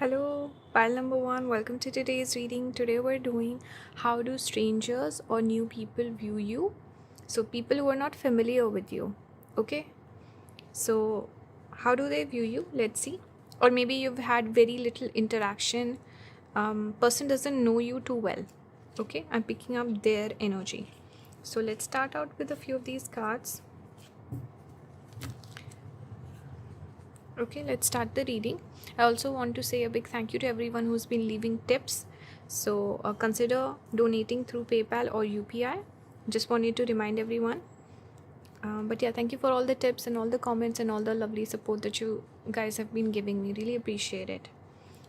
Hello, pile number one. Welcome to today's reading. Today we're doing how do strangers or new people view you? So, people who are not familiar with you. Okay, so how do they view you? Let's see. Or maybe you've had very little interaction. Person doesn't know you too well. Okay, I'm picking up their energy. So, let's start out with a few of these cards. Okay, let's start the reading. I also want to say a big thank you to everyone who's been leaving tips. So consider donating through PayPal or UPI. Just wanted to remind everyone. But yeah, thank you for all the tips and all the comments and all the lovely support that you guys have been giving me. Really appreciate it.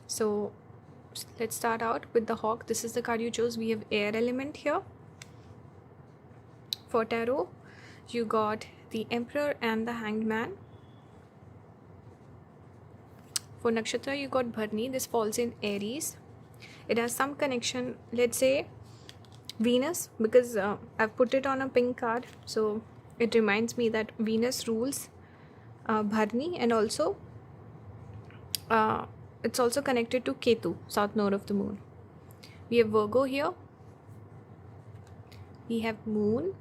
So let's start out with the hawk. This is the card you chose. We have air element here. For tarot, you got the emperor and the hanged man. For nakshatra, you got Bharni. This falls in Aries. It has some connection, let's say Venus, because I've put it on a pink card. So it reminds me that Venus rules Bharni, and also it's also connected to Ketu, south node of the moon. We have Virgo here. We have moon.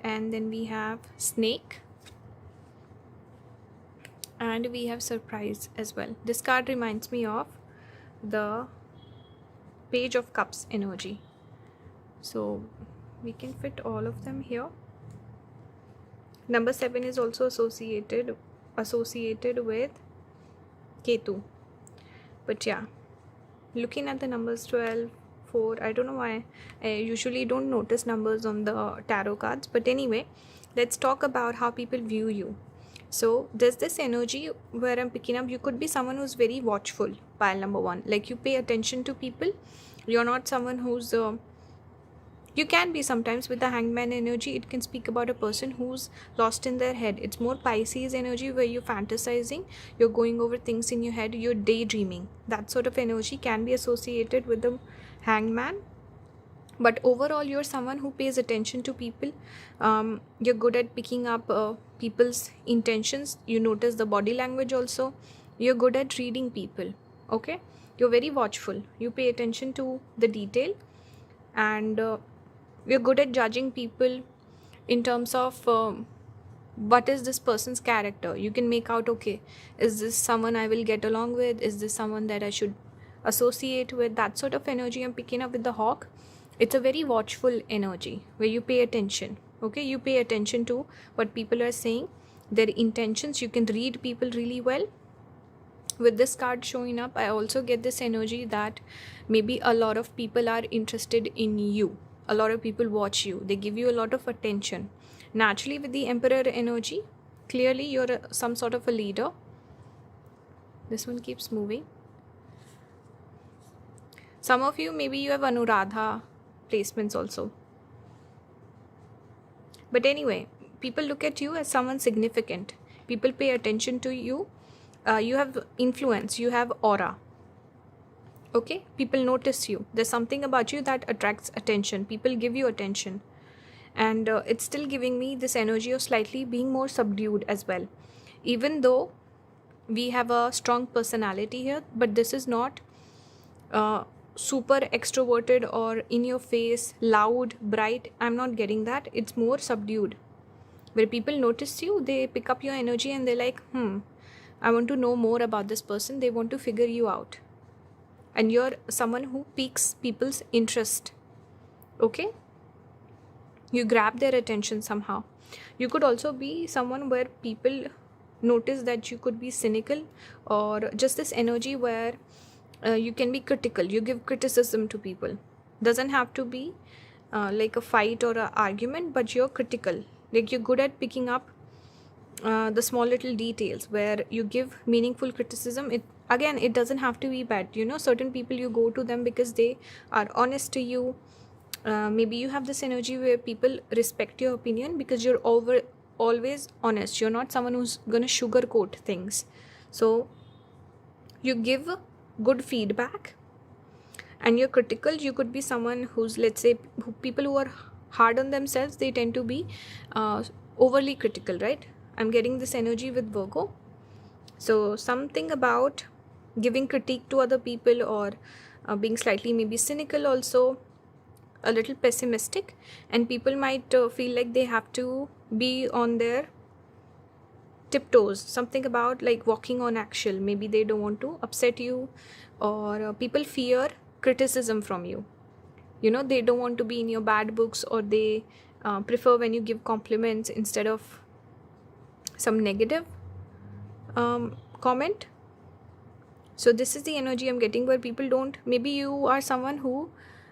And then we have snake. And we have surprise as well. This card reminds me of the page of cups energy. So we can fit all of them here. Number 7 is also associated with Ketu. But yeah, looking at the numbers 12, 4, I don't know why I usually don't notice numbers on the tarot cards. But anyway, let's talk about how people view you. So there's this energy where I'm picking up, you could be someone who's very watchful, pile number 1. Like you pay attention to people. You're not someone who's you can be sometimes with the hangman energy. It can speak about a person who's lost in their head. It's more Pisces energy where you're fantasizing, you're going over things in your head, you're daydreaming. That sort of energy can be associated with the hangman. But overall, you're someone who pays attention to people. You're good at picking up people's intentions. You notice the body language also. You're good at reading people. Okay, you're very watchful. You pay attention to the detail, and you're good at judging people in terms of what is this person's character. You can make out, okay, is this someone I will get along with? Is this someone that I should associate with? That sort of energy I'm picking up with the hawk. It's a very watchful energy where you pay attention. Okay, you pay attention to what people are saying, their intentions. You can read people really well. With this card showing up, I also get this energy that maybe a lot of people are interested in you. A lot of people watch you. They give you a lot of attention. Naturally, with the emperor energy, clearly you're some sort of a leader. This one keeps moving. Some of you, maybe you have Anuradha placements also. But anyway, people look at you as someone significant. People pay attention to you. You have influence. You have aura. Okay, people notice you. There's something about you that attracts attention. People give you attention. And it's still giving me this energy of slightly being more subdued as well. Even though we have a strong personality here, but this is not super extroverted or in your face, loud, bright. I'm not getting that. It's more subdued. Where people notice you, they pick up your energy and they're like, I want to know more about this person. They want to figure you out. And you're someone who piques people's interest. Okay? You grab their attention somehow. You could also be someone where people notice that you could be cynical, or just this energy where you can be critical. You give criticism to people. Doesn't have to be like a fight or an argument, but you're critical. Like you're good at picking up the small little details where you give meaningful criticism. It doesn't have to be bad. Certain people, you go to them because they are honest to you. Maybe you have this energy where people respect your opinion because you're always honest. You're not someone who's going to sugarcoat things. So you give good feedback and you're critical. You could be someone who's, let's say, people who are hard on themselves, they tend to be overly critical, right? I'm getting this energy with Virgo. So something about giving critique to other people, or being slightly maybe cynical, also a little pessimistic, and people might feel like they have to be on their tiptoes. Something about like walking on eggshell. Maybe they don't want to upset you, or people fear criticism from you. They don't want to be in your bad books, or they prefer when you give compliments instead of some negative comment. So this is the energy I'm getting, where people don't, maybe you are someone who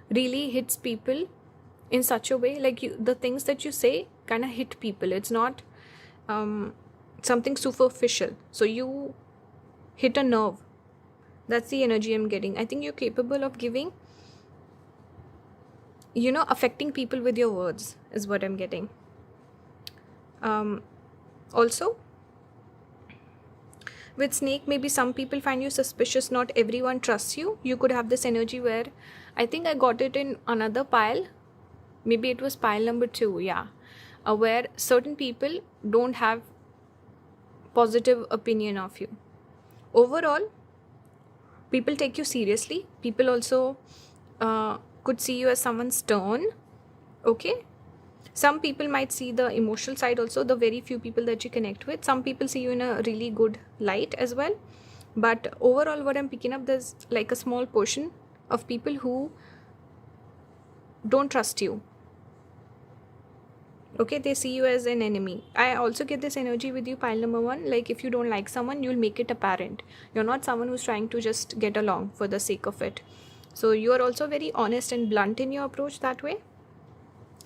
really hits people in such a way, like the things that you say kind of hit people. It's not something superficial, so you hit a nerve. That's the energy I'm getting. I think you're capable of giving, affecting people with your words, is what I'm getting. Also, with snake, maybe some people find you suspicious, not everyone trusts you. You could have this energy where, I think I got it in another pile, maybe it was pile number 2, yeah, where certain people don't have positive opinion of you. Overall, people take you seriously. People also could see you as someone stern. Okay, some people might see the emotional side also, the very few people that you connect with. Some people see you in a really good light as well. But overall, what I'm picking up, there's like a small portion of people who don't trust you. Okay, they see you as an enemy. I also get this energy with you, pile number 1. Like, if you don't like someone, you'll make it apparent. You're not someone who's trying to just get along for the sake of it. So you are also very honest and blunt in your approach that way.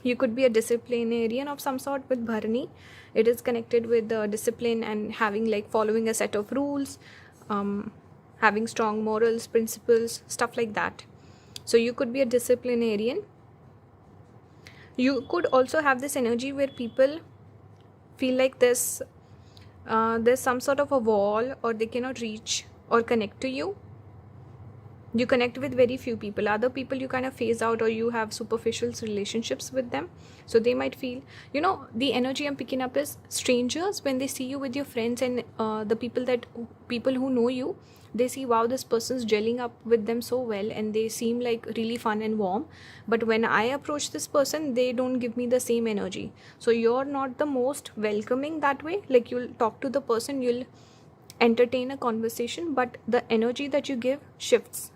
You could be a disciplinarian of some sort with Bharani. It is connected with the discipline and having, like, following a set of rules, having strong morals, principles, stuff like that. So you could be a disciplinarian. You could also have this energy where people feel like there's some sort of a wall, or they cannot reach or connect to you. You connect with very few people. Other people you kind of phase out, or you have superficial relationships with them. So they might feel, the energy I'm picking up is strangers, when they see you with your friends and the people who know you, they see, wow, this person's gelling up with them so well, and they seem like really fun and warm. But when I approach this person, they don't give me the same energy. So you're not the most welcoming that way. Like, you'll talk to the person, you'll entertain a conversation, but the energy that you give shifts.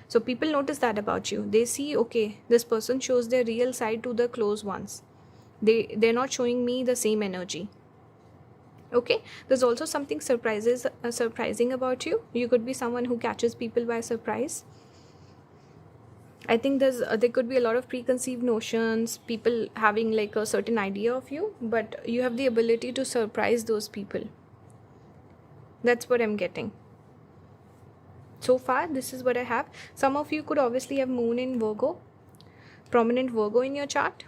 So people notice that about you. They see, okay, this person shows their real side to the close ones. They're not showing me the same energy. Okay, there's also something surprising about you. You could be someone who catches people by surprise. I think there could be a lot of preconceived notions, people having like a certain idea of you, but you have the ability to surprise those people. That's what I'm getting. So far, this is what I have. Some of you could obviously have moon in Virgo, prominent Virgo in your chart,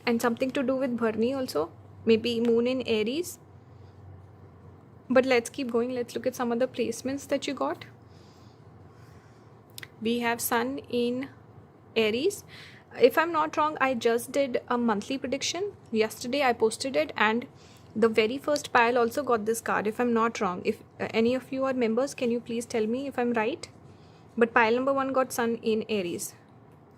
and something to do with Bharani also. Maybe moon in Aries. But let's keep going. Let's look at some of the placements that you got. We have sun in Aries. If I'm not wrong, I just did a monthly prediction. Yesterday I posted it, and the very first pile also got this card, if I'm not wrong. If any of you are members, can you please tell me if I'm right? But pile number 1 got sun in Aries.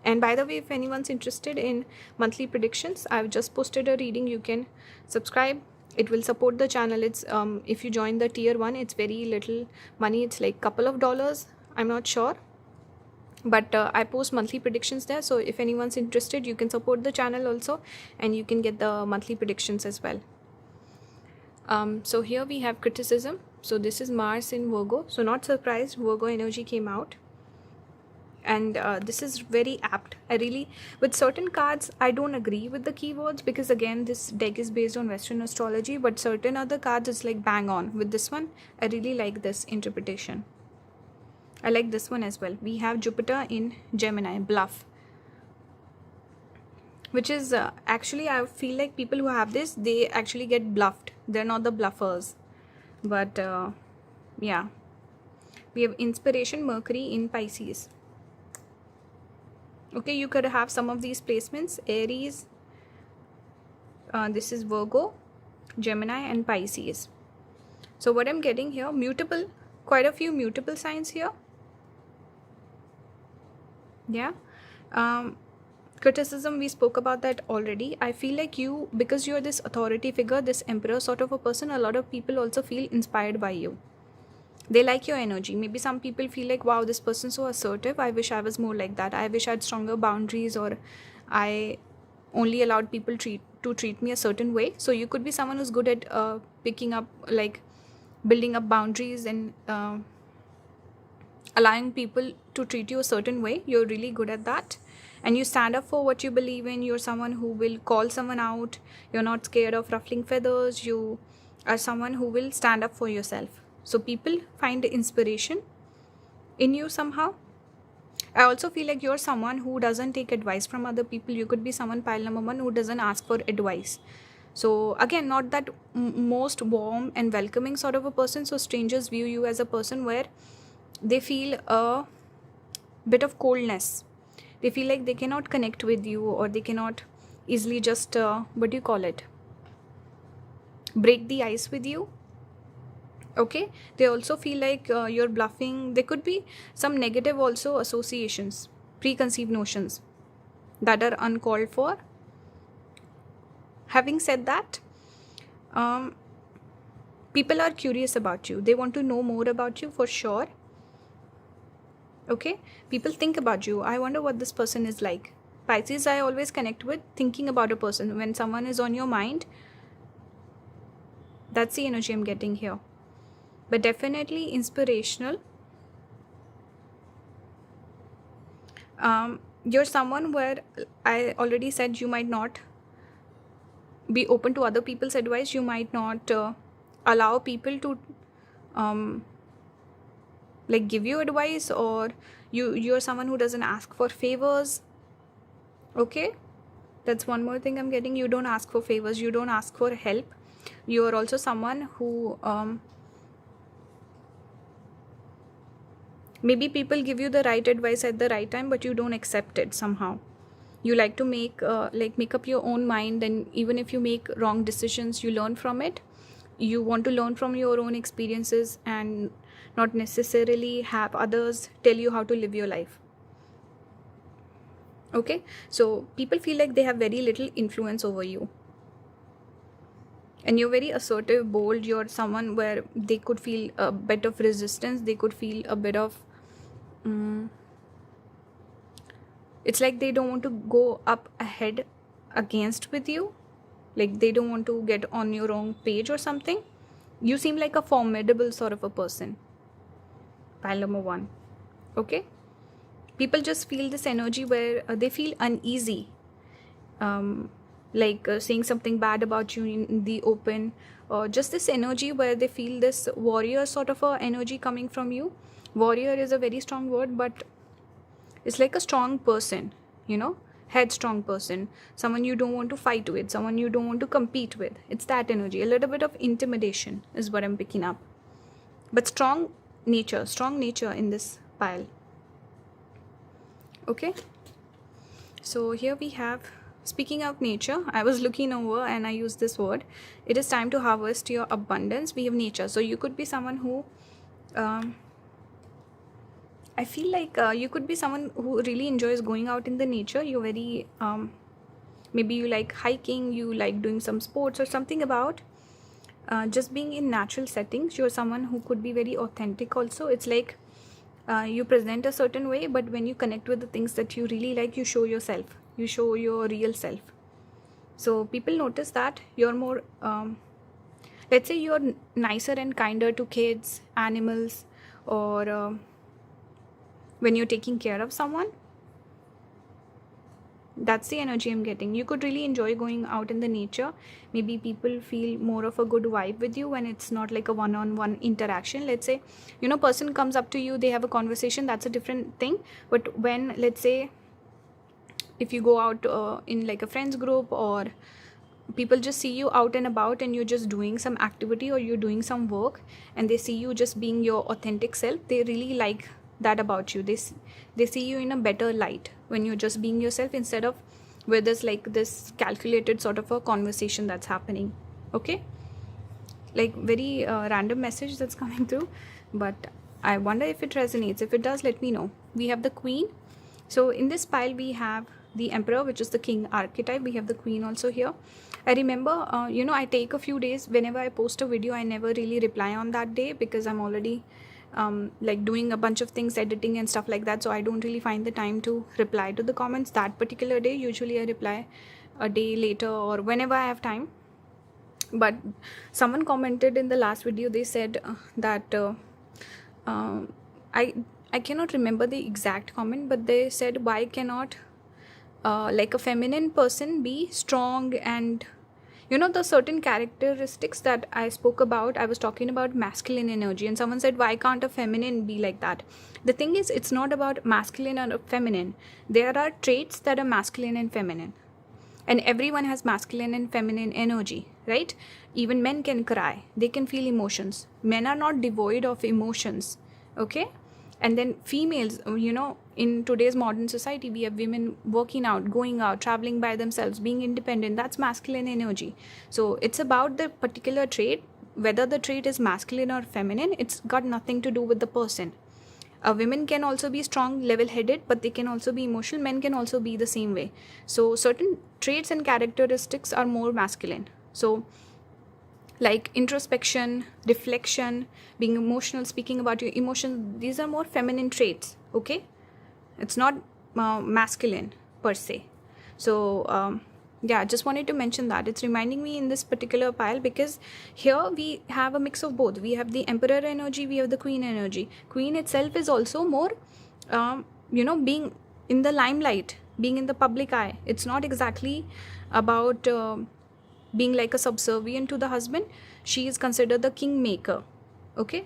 And by the way, if anyone's interested in monthly predictions, I've just posted a reading. You can subscribe. It will support the channel. It's if you join the tier 1, it's very little money. It's like couple of dollars. I'm not sure. But I post monthly predictions there. So if anyone's interested, you can support the channel also, and you can get the monthly predictions as well. So here we have criticism. So this is Mars in Virgo. So not surprised, Virgo energy came out. And this is very apt. With certain cards, I don't agree with the keywords, because again, this deck is based on Western astrology, but certain other cards is like bang on. With this one, I really like this interpretation. I like this one as well. We have Jupiter in Gemini, bluff. Which is actually, I feel like people who have this, they actually get bluffed. They're not the bluffers. But yeah. We have inspiration, Mercury in Pisces. Okay, you could have some of these placements. Aries, this is Virgo, Gemini and Pisces. So what I'm getting here, mutable, quite a few mutable signs here. Yeah. Criticism, we spoke about that already. I feel like you, because you're this authority figure, this emperor sort of a person, a lot of people also feel inspired by you. They like your energy. Maybe some people feel like, wow, this person's so assertive, I wish I was more like that, I wish I had stronger boundaries, or I only allowed people to treat me a certain way. So you could be someone who's good at picking up, like building up boundaries and allowing people to treat you a certain way. You're really good at that, and you stand up for what you believe in. You're someone who will call someone out. You're not scared of ruffling feathers. You are someone who will stand up for yourself. So people find inspiration in you somehow. I also feel like you're someone who doesn't take advice from other people. You could be someone, pile number one, who doesn't ask for advice. So again, not that most warm and welcoming sort of a person. So strangers view you as a person where they feel a bit of coldness. They feel like they cannot connect with you, or they cannot easily just what do you call it, break the ice with you. Okay, they also feel like you're bluffing. There could be some negative also associations, preconceived notions that are uncalled for. Having said that, people are curious about you. They want to know more about you for sure. Okay, people think about you. I wonder what this person is like. Pisces, I always connect with thinking about a person. When someone is on your mind, that's the energy I'm getting here. But definitely inspirational. You're someone where I already said you might not be open to other people's advice. You might not allow people to like give you advice, or you're someone who doesn't ask for favors. Okay, that's one more thing I'm getting. You don't ask for favors, you don't ask for help. You are also someone who maybe people give you the right advice at the right time, but you don't accept it somehow. You like to make up your own mind, and even if you make wrong decisions, you learn from it. You want to learn from your own experiences and not necessarily have others tell you how to live your life. Okay, so people feel like they have very little influence over you, and you're very assertive, bold. You're someone where they could feel a bit of resistance. They could feel a bit of it's like they don't want to go up ahead against with you, like they don't want to get on your wrong page or something. You seem like a formidable sort of a person, pile number one. Okay, people just feel this energy where they feel uneasy, saying something bad about you in the open, or just this energy where they feel this warrior sort of a energy coming from you. Warrior is a very strong word, but it's like a strong person, headstrong person, someone you don't want to fight with, someone you don't want to compete with. It's that energy. A little bit of intimidation is what I'm picking up, but strong nature in this pile. Okay, so here we have, speaking of nature, I was looking over and I used this word. It is time to harvest your abundance. We have nature. So you could be someone who I feel like you could be someone who really enjoys going out in the nature. You're very maybe you like hiking, you like doing some sports or something about just being in natural settings. You're someone who could be very authentic also. It's like you present a certain way, but when you connect with the things that you really like, you show yourself, you show your real self. So people notice that you're more let's say you're nicer and kinder to kids, animals, or when you're taking care of someone. That's the energy I'm getting. You could really enjoy going out in the nature. Maybe people feel more of a good vibe with you when it's not like a one-on-one interaction. Let's say, person comes up to you, they have a conversation, that's a different thing. But when, let's say, if you go out in like a friends group, or people just see you out and about and you're just doing some activity or you're doing some work, and they see you just being your authentic self, they really like that about you. They see you in a better light when you're just being yourself, instead of where there's like this calculated sort of a conversation that's happening. Okay, like very random message that's coming through, but I wonder if it resonates. If it does, let me know. We have the Queen. So in this pile we have the Emperor, which is the king archetype. We have the Queen also here. I remember, I take a few days whenever I post a video. I never really reply on that day because I'm already like doing a bunch of things, editing and stuff like that, so I don't really find the time to reply to the comments that particular day. Usually I reply a day later or whenever I have time. But someone commented in the last video, they said that I cannot remember the exact comment, but they said, why cannot like a feminine person be strong? And the certain characteristics that I spoke about, I was talking about masculine energy, and someone said, why can't a feminine be like that? The thing is, it's not about masculine or feminine. There are traits that are masculine and feminine, and everyone has masculine and feminine energy, right? Even men can cry, they can feel emotions. Men are not devoid of emotions, okay? And then females, in today's modern society, we have women working out, going out, traveling by themselves, being independent. That's masculine energy. So it's about the particular trait. Whether the trait is masculine or feminine, it's got nothing to do with the person. Women can also be strong, level-headed, but they can also be emotional. Men can also be the same way. So certain traits and characteristics are more masculine. So like introspection, reflection, being emotional, speaking about your emotions, these are more feminine traits, okay? It's not masculine per se. So yeah, just wanted to mention that. It's reminding me in this particular pile because here we have a mix of both. We have the Emperor energy, we have the Queen energy. Queen itself is also more being in the limelight, being in the public eye. It's not exactly about being like a subservient to the husband. She is considered the kingmaker, okay?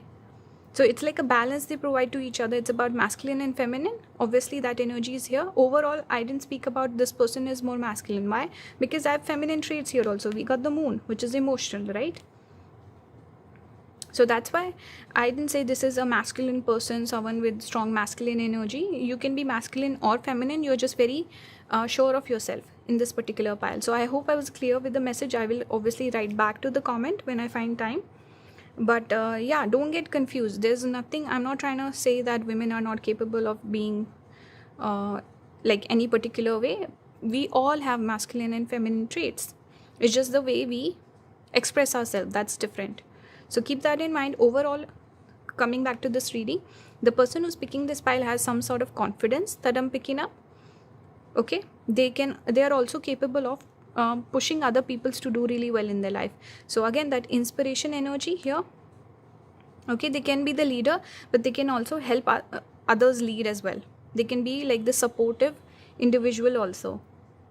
So it's like a balance they provide to each other. It's about masculine and feminine. Obviously that energy is here. Overall, I didn't speak about this person is more masculine. Why? Because I have feminine traits here also. We got the Moon, which is emotional, right? So that's why I didn't say this is a masculine person, someone with strong masculine energy. You can be masculine or feminine. You're just very sure of yourself in this particular pile. So I hope I was clear with the message. I will obviously write back to the comment when I find time. But yeah, don't get confused. There's nothing, I'm not trying to say that women are not capable of being like any particular way. We all have masculine and feminine traits. It's just the way we express ourselves that's different. So keep that in mind. Overall, coming back to this reading, the person who's picking this pile has some sort of confidence that I'm picking up, okay? They are also capable of pushing other peoples to do really well in their life. So again, that inspiration energy here, okay? They can be the leader, but they can also help others lead as well. They can be like the supportive individual also,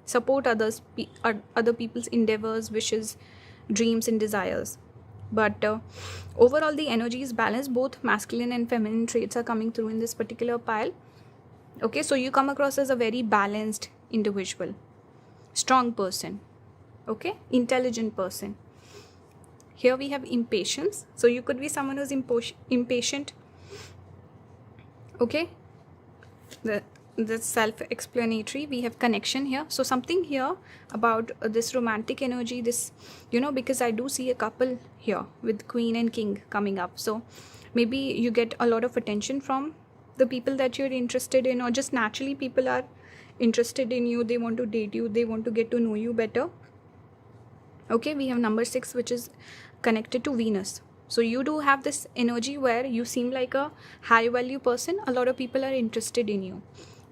support other people's endeavors, wishes, dreams and desires. But overall the energy is balanced. Both masculine and feminine traits are coming through in this particular pile, okay? So you come across as a very balanced individual, strong person, okay? Intelligent person. Here we have impatience. So you could be someone who's impatient, okay? That's self-explanatory. We have connection here. So something here about this romantic energy, this, because I do see a couple here with Queen and King coming up. So maybe you get a lot of attention from the people that you're interested in, or just naturally people are interested in you. They want to date you. They want to get to know you better. Okay, we have number 6, which is connected to Venus. So you do have this energy where you seem like a high value person. A lot of people are interested in you.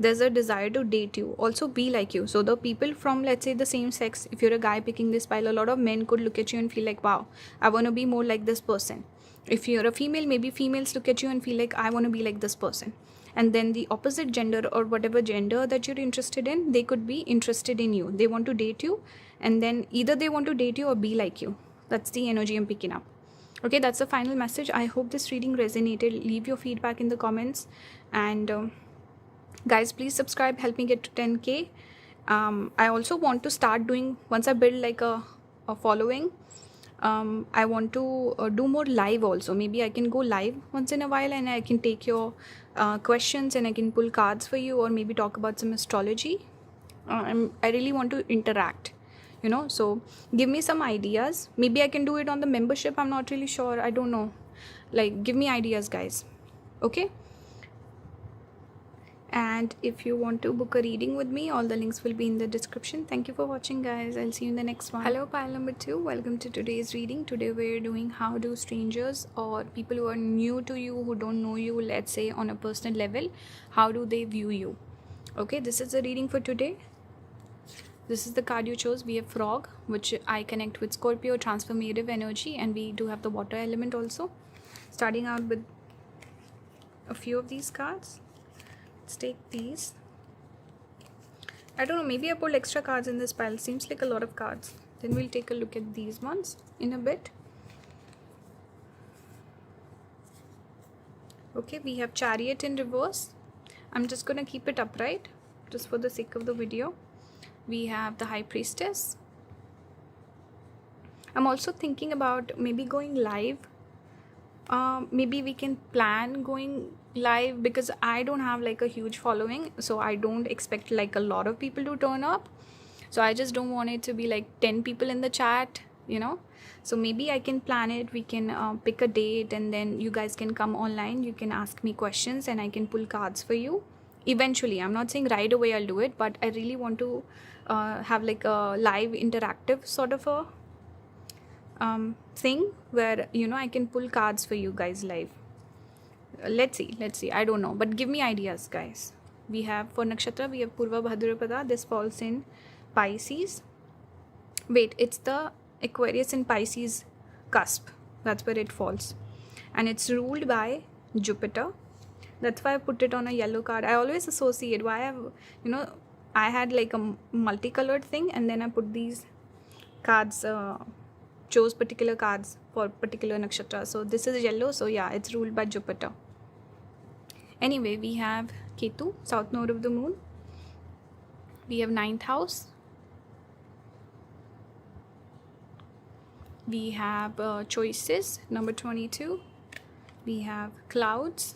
There's a desire to date you, also be like you. So the people from, let's say, the same sex, if you're a guy picking this pile, a lot of men could look at you and feel like, wow, I want to be more like this person. If you're a female, maybe females look at you and feel like, I want to be like this person. And then the opposite gender, or whatever gender that you're interested in, they could be interested in you. They want to date you, and then either they want to date you or be like you. That's the energy I'm picking up. Okay, that's the final message. I hope this reading resonated. Leave your feedback in the comments, and guys, please subscribe, help me get to 10K. I also want to start doing, once I build like a following, I want to do more live also. Maybe I can go live once in a while, and I can take your questions, and I can pull cards for you, or maybe talk about some astrology. I really want to interact. So give me some ideas. Maybe I can do it on the membership. I'm not really sure. I don't know. Like, give me ideas, guys. Okay? And if you want to book a reading with me, all the links will be in the description. Thank you for watching, guys. I'll see you in the next one. Hello, pile number 2. Welcome to today's reading. Today we're doing how do strangers or people who are new to you, who don't know you, let's say on a personal level, how do they view you? Okay, this is the reading for today. This is the card you chose. We have Frog, which I connect with Scorpio, transformative energy, and we do have the water element also. Starting out with a few of these cards. Let's take these. I don't know, maybe I pulled extra cards in this pile. Seems like a lot of cards. Then we'll take a look at these ones in a bit. Okay, we have Chariot in reverse. I'm just gonna keep it upright just for the sake of the video. We have the High Priestess. I'm also thinking about maybe going live. Maybe we can plan going live because I don't have like a huge following, so I don't expect like a lot of people to turn up. So I just don't want it to be like 10 people in the chat, So maybe I can plan it. We can pick a date and then you guys can come online. You can ask me questions and I can pull cards for you. Eventually, I'm not saying right away I'll do it, but I really want to have like a live interactive sort of a thing where I can pull cards for you guys live. Let's see, I don't know, but give me ideas, guys. We have for nakshatra, we have Purva Bhadrapada. This falls in Pisces. Wait, it's the Aquarius and Pisces cusp. That's where it falls, and it's ruled by Jupiter. That's why I put it on a yellow card. I always associate why I had like a multicolored thing, and then I put these cards, chose particular cards for particular nakshatra. So this is yellow, so yeah, it's ruled by Jupiter. Anyway, we have Ketu, south node of the moon. We have 9th house. We have choices, number 22. We have clouds.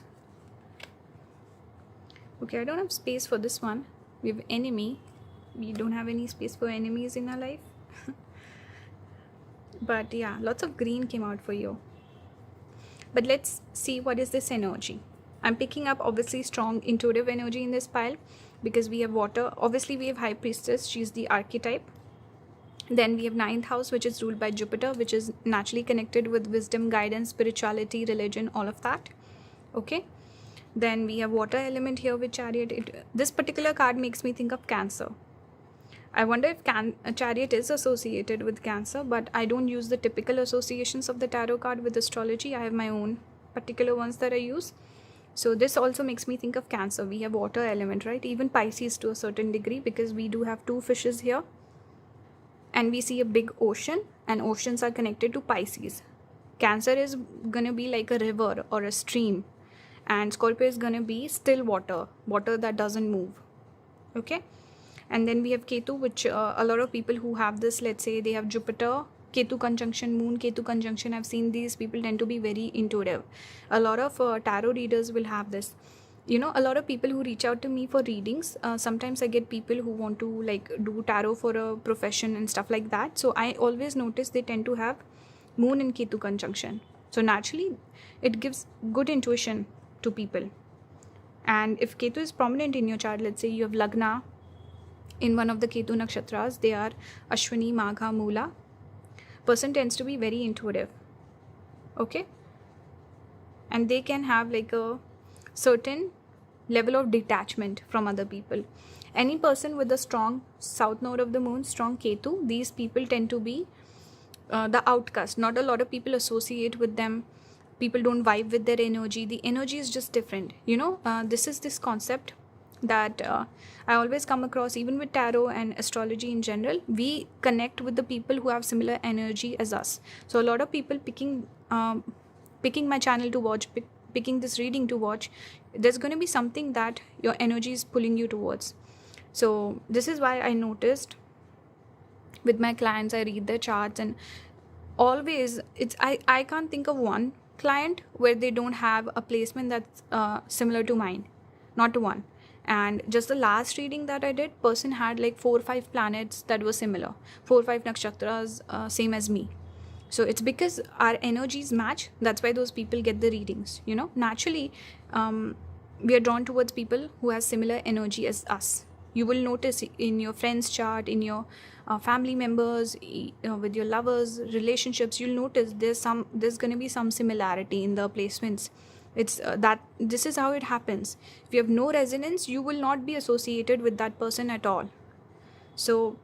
Okay, I don't have space for this one. We have enemy. We don't have any space for enemies in our life. But yeah, lots of green came out for you. But let's see what is this energy. I'm picking up obviously strong intuitive energy in this pile because we have water. Obviously we have High Priestess. She's the archetype. Then we have 9th house, which is ruled by Jupiter, which is naturally connected with wisdom, guidance, spirituality, religion, all of that. Okay. Then we have water element here with Chariot. This particular card makes me think of Cancer. I wonder if Chariot is associated with Cancer, but I don't use the typical associations of the tarot card with astrology. I have my own particular ones that I use. So this also makes me think of Cancer. We have water element, right? Even Pisces to a certain degree, because we do have 2 fishes here. And we see a big ocean, and oceans are connected to Pisces. Cancer is going to be like a river or a stream. And Scorpio is going to be still water that doesn't move. Okay. And then we have Ketu, which a lot of people who have this, let's say they have Jupiter, Ketu conjunction, Moon, Ketu conjunction. I've seen these people tend to be very intuitive. A lot of tarot readers will have this. A lot of people who reach out to me for readings, sometimes I get people who want to like do tarot for a profession and stuff like that. So I always notice they tend to have Moon and Ketu conjunction. So naturally, it gives good intuition to people. And if Ketu is prominent in your chart, let's say you have Lagna in one of the Ketu nakshatras, they are Ashwini, Magha, Mula. Person tends to be very intuitive. Okay. And they can have like a certain level of detachment from other people. Any person with a strong south node of the moon, strong Ketu, these people tend to be the outcast. Not a lot of people associate with them. People don't vibe with their energy. The energy is just different. This is this concept that I always come across, even with tarot and astrology in general. We connect with the people who have similar energy as us. So a lot of people picking my channel to watch, picking this reading to watch, there's going to be something that your energy is pulling you towards. So this is why I noticed with my clients, I read their charts, and always I can't think of one client where they don't have a placement that's similar to mine. Not one. And just the last reading that I did, person had like 4 or 5 planets that were similar, 4 or 5 nakshatras, same as me. So it's because our energies match. That's why those people get the readings. Naturally, we are drawn towards people who has similar energy as us. You will notice in your friends chart, in your family members, with your lovers, relationships, you'll notice there's going to be some similarity in the placements. It's that this is how it happens. If you have no resonance, you will not be associated with that person at all. So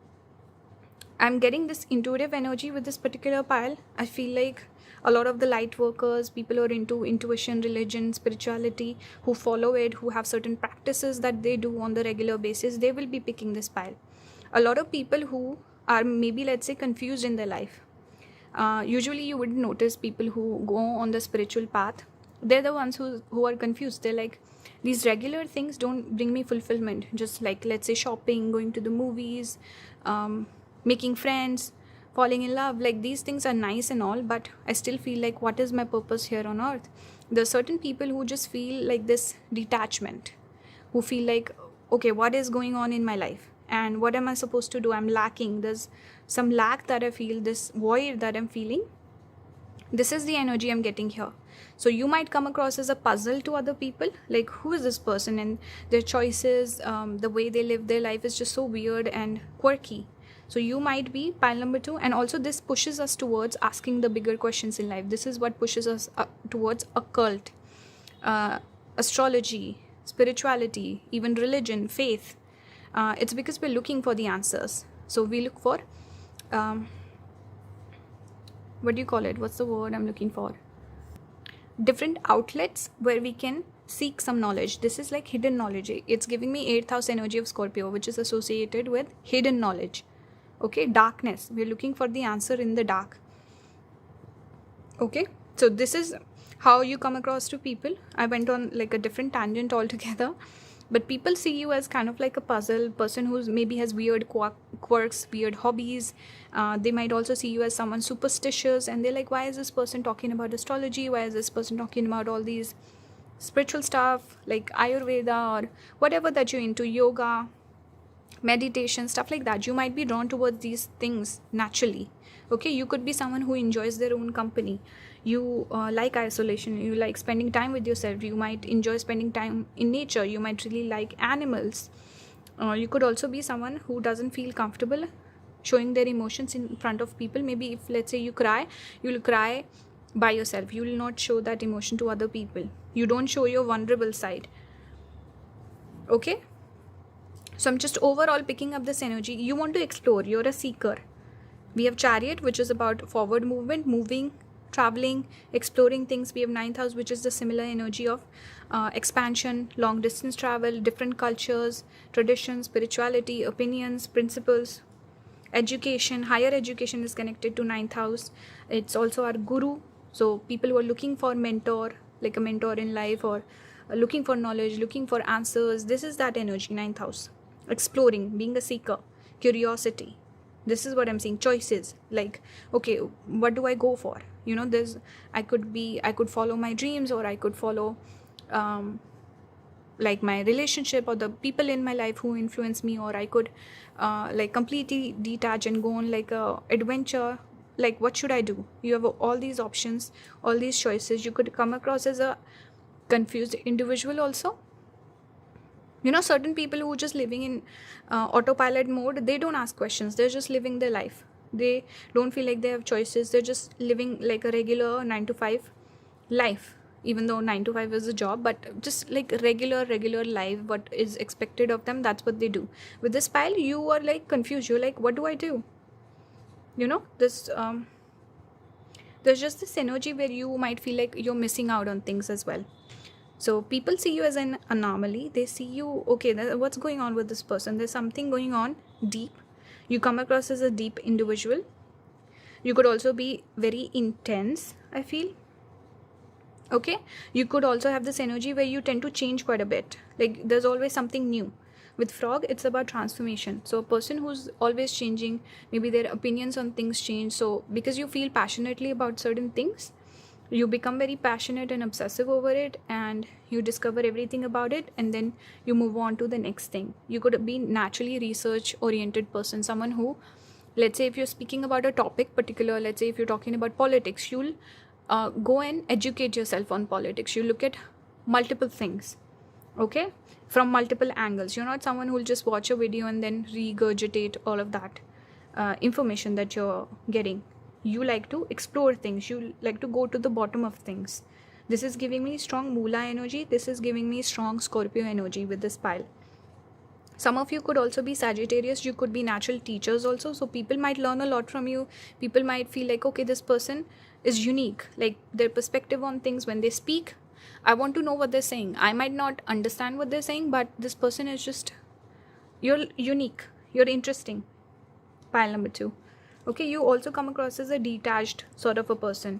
I'm getting this intuitive energy with this particular pile. I feel like a lot of the light workers, people who are into intuition, religion, spirituality, who follow it, who have certain practices that they do on the regular basis, they will be picking this pile. A lot of people who are maybe, let's say, confused in their life. Usually you would notice people who go on the spiritual path. They're the ones who are confused. They're like, these regular things don't bring me fulfillment. Just like, let's say, shopping, going to the movies, making friends, falling in love. Like, these things are nice and all, but I still feel like, what is my purpose here on earth? There are certain people who just feel like this detachment, who feel like, okay, what is going on in my life? And what am I supposed to do? I'm lacking. There's some lack that I feel, this void that I'm feeling. This is the energy I'm getting here. So you might come across as a puzzle to other people. Like, who is this person? And their choices, the way they live their life is just so weird and quirky. So you might be pile number 2. And also this pushes us towards asking the bigger questions in life. This is what pushes us towards occult, astrology, spirituality, even religion, faith. It's because we're looking for the answers. So we look for, what do you call it? What's the word I'm looking for? Different outlets where we can seek some knowledge. This is like hidden knowledge. It's giving me 8th house energy of Scorpio, which is associated with hidden knowledge. Okay, darkness. We're looking for the answer in the dark. Okay, so this is how you come across to people. I went on like a different tangent altogether. But people see you as kind of like a puzzle person who maybe has weird quirks, weird hobbies. They might also see you as someone superstitious, and they're like, why is this person talking about astrology? Why is this person talking about all these spiritual stuff like Ayurveda or whatever that you're into, yoga, meditation, stuff like that? You might be drawn towards these things naturally. Okay, you could be someone who enjoys their own company. You like isolation. You like spending time with yourself. You might enjoy spending time in nature. You might really like animals. You could also be someone who doesn't feel comfortable showing their emotions in front of people. Maybe if, let's say, you cry, you will cry by yourself. You will not show that emotion to other people. You don't show your vulnerable side. Okay, so I'm just overall picking up this energy. You want to explore. You're a seeker. We have Chariot, which is about forward movement, moving, traveling, exploring things. We have 9th house, which is the similar energy of expansion, long distance travel, different cultures, traditions, spirituality, opinions, principles, education. Higher education is connected to 9th house. It's also our guru. So people who are looking for mentor, like a mentor in life, or looking for knowledge, looking for answers. This is that energy, 9th house. Exploring, being a seeker, curiosity. This is what I'm saying. Choices, like, okay, what do I go for? I could follow my dreams, or I could follow like my relationship or the people in my life who influence me, or I could like completely detach and go on like a adventure. Like, what should I do? You have all these options, all these choices. You could come across as a confused individual also. Certain people who are just living in autopilot mode, they don't ask questions. They're just living their life. They don't feel like they have choices. They're just living like a regular 9 to 5 life, even though 9 to 5 is a job, but just like regular life, what is expected of them, that's what they do. With this pile, you are like confused. You're like, what do I do? This there's just this energy where you might feel like you're missing out on things as well. So people see you as an anomaly. They see you, okay, what's going on with this person? There's something going on deep. You come across as a deep individual. You could also be very intense, I feel. Okay, you could also have this energy where you tend to change quite a bit. Like, there's always something new. With frog, it's about transformation. So a person who's always changing, maybe their opinions on things change. So because you feel passionately about certain things, You become very passionate and obsessive over it, and you discover everything about it, and then you move on to the next thing. You could be naturally research oriented person, someone who, let's say if you're speaking about a topic particular, let's say if you're talking about politics, you'll go and educate yourself on politics. You look at multiple things, okay, from multiple angles. You're not someone who'll just watch a video and then regurgitate all of that information that you're getting. You like to explore things, you like to go to the bottom of things. This is giving me strong Moola energy, this is giving me strong Scorpio energy with this pile. Some of you could also be Sagittarius, you could be natural teachers also, so people might learn a lot from you. People might feel like, okay, this person is unique, like their perspective on things when they speak, I want to know what they're saying. I might not understand what they're saying, but this person is just, you're unique, you're interesting. Pile number 2. Okay, you also come across as a detached sort of a person,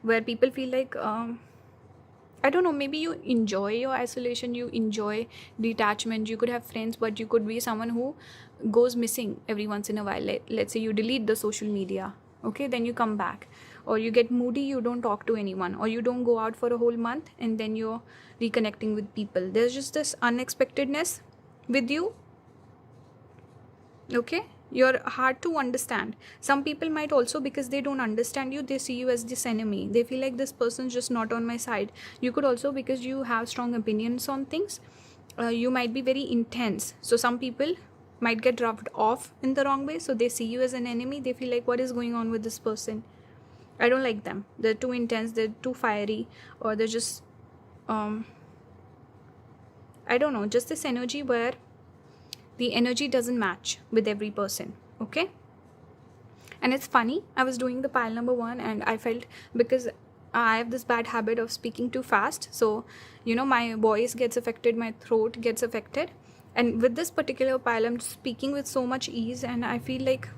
where people feel like, I don't know, maybe you enjoy your isolation, you enjoy detachment. You could have friends, but you could be someone who goes missing every once in a while. Let's say you delete the social media, okay, then you come back. Or you get moody, you don't talk to anyone, or you don't go out for a whole month, and then you're reconnecting with people. There's just this unexpectedness with you, okay. You're hard to understand. Some people might also, because they don't understand you, they see you as this enemy. They feel like this person's just not on my side. You could also, because you have strong opinions on things, you might be very intense. So some people might get rubbed off in the wrong way, so they see you as an enemy. They feel like, what is going on with this person? I don't like them. They're too intense, they're too fiery, or they're just I don't know, just this energy where the energy doesn't match with every person, okay. And it's funny, I was doing the pile number 1, and I felt, because I have this bad habit of speaking too fast, so you know, my voice gets affected, my throat gets affected. And with this particular pile, I'm speaking with so much ease, and I feel like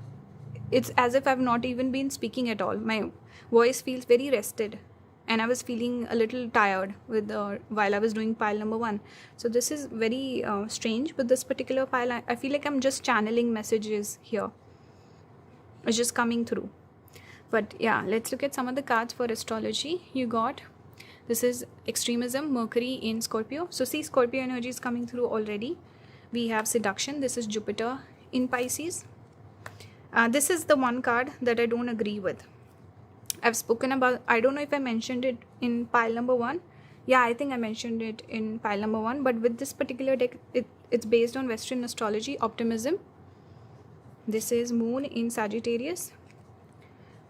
it's as if I've not even been speaking at all. My voice feels very rested, and I was feeling a little tired with while I was doing pile number 1. So this is very strange with this particular pile. I feel like I'm just channeling messages here. It's just coming through. But yeah, let's look at some of the cards for astrology. You got, this is extremism, Mercury in Scorpio. So see, Scorpio energy is coming through already. We have seduction. This is Jupiter in Pisces. This is the one card that I don't agree with. I've spoken about, I don't know if I mentioned it in pile number 1. Yeah, I think I mentioned it in pile number 1. But with this particular deck, it's based on Western astrology, optimism. This is Moon in Sagittarius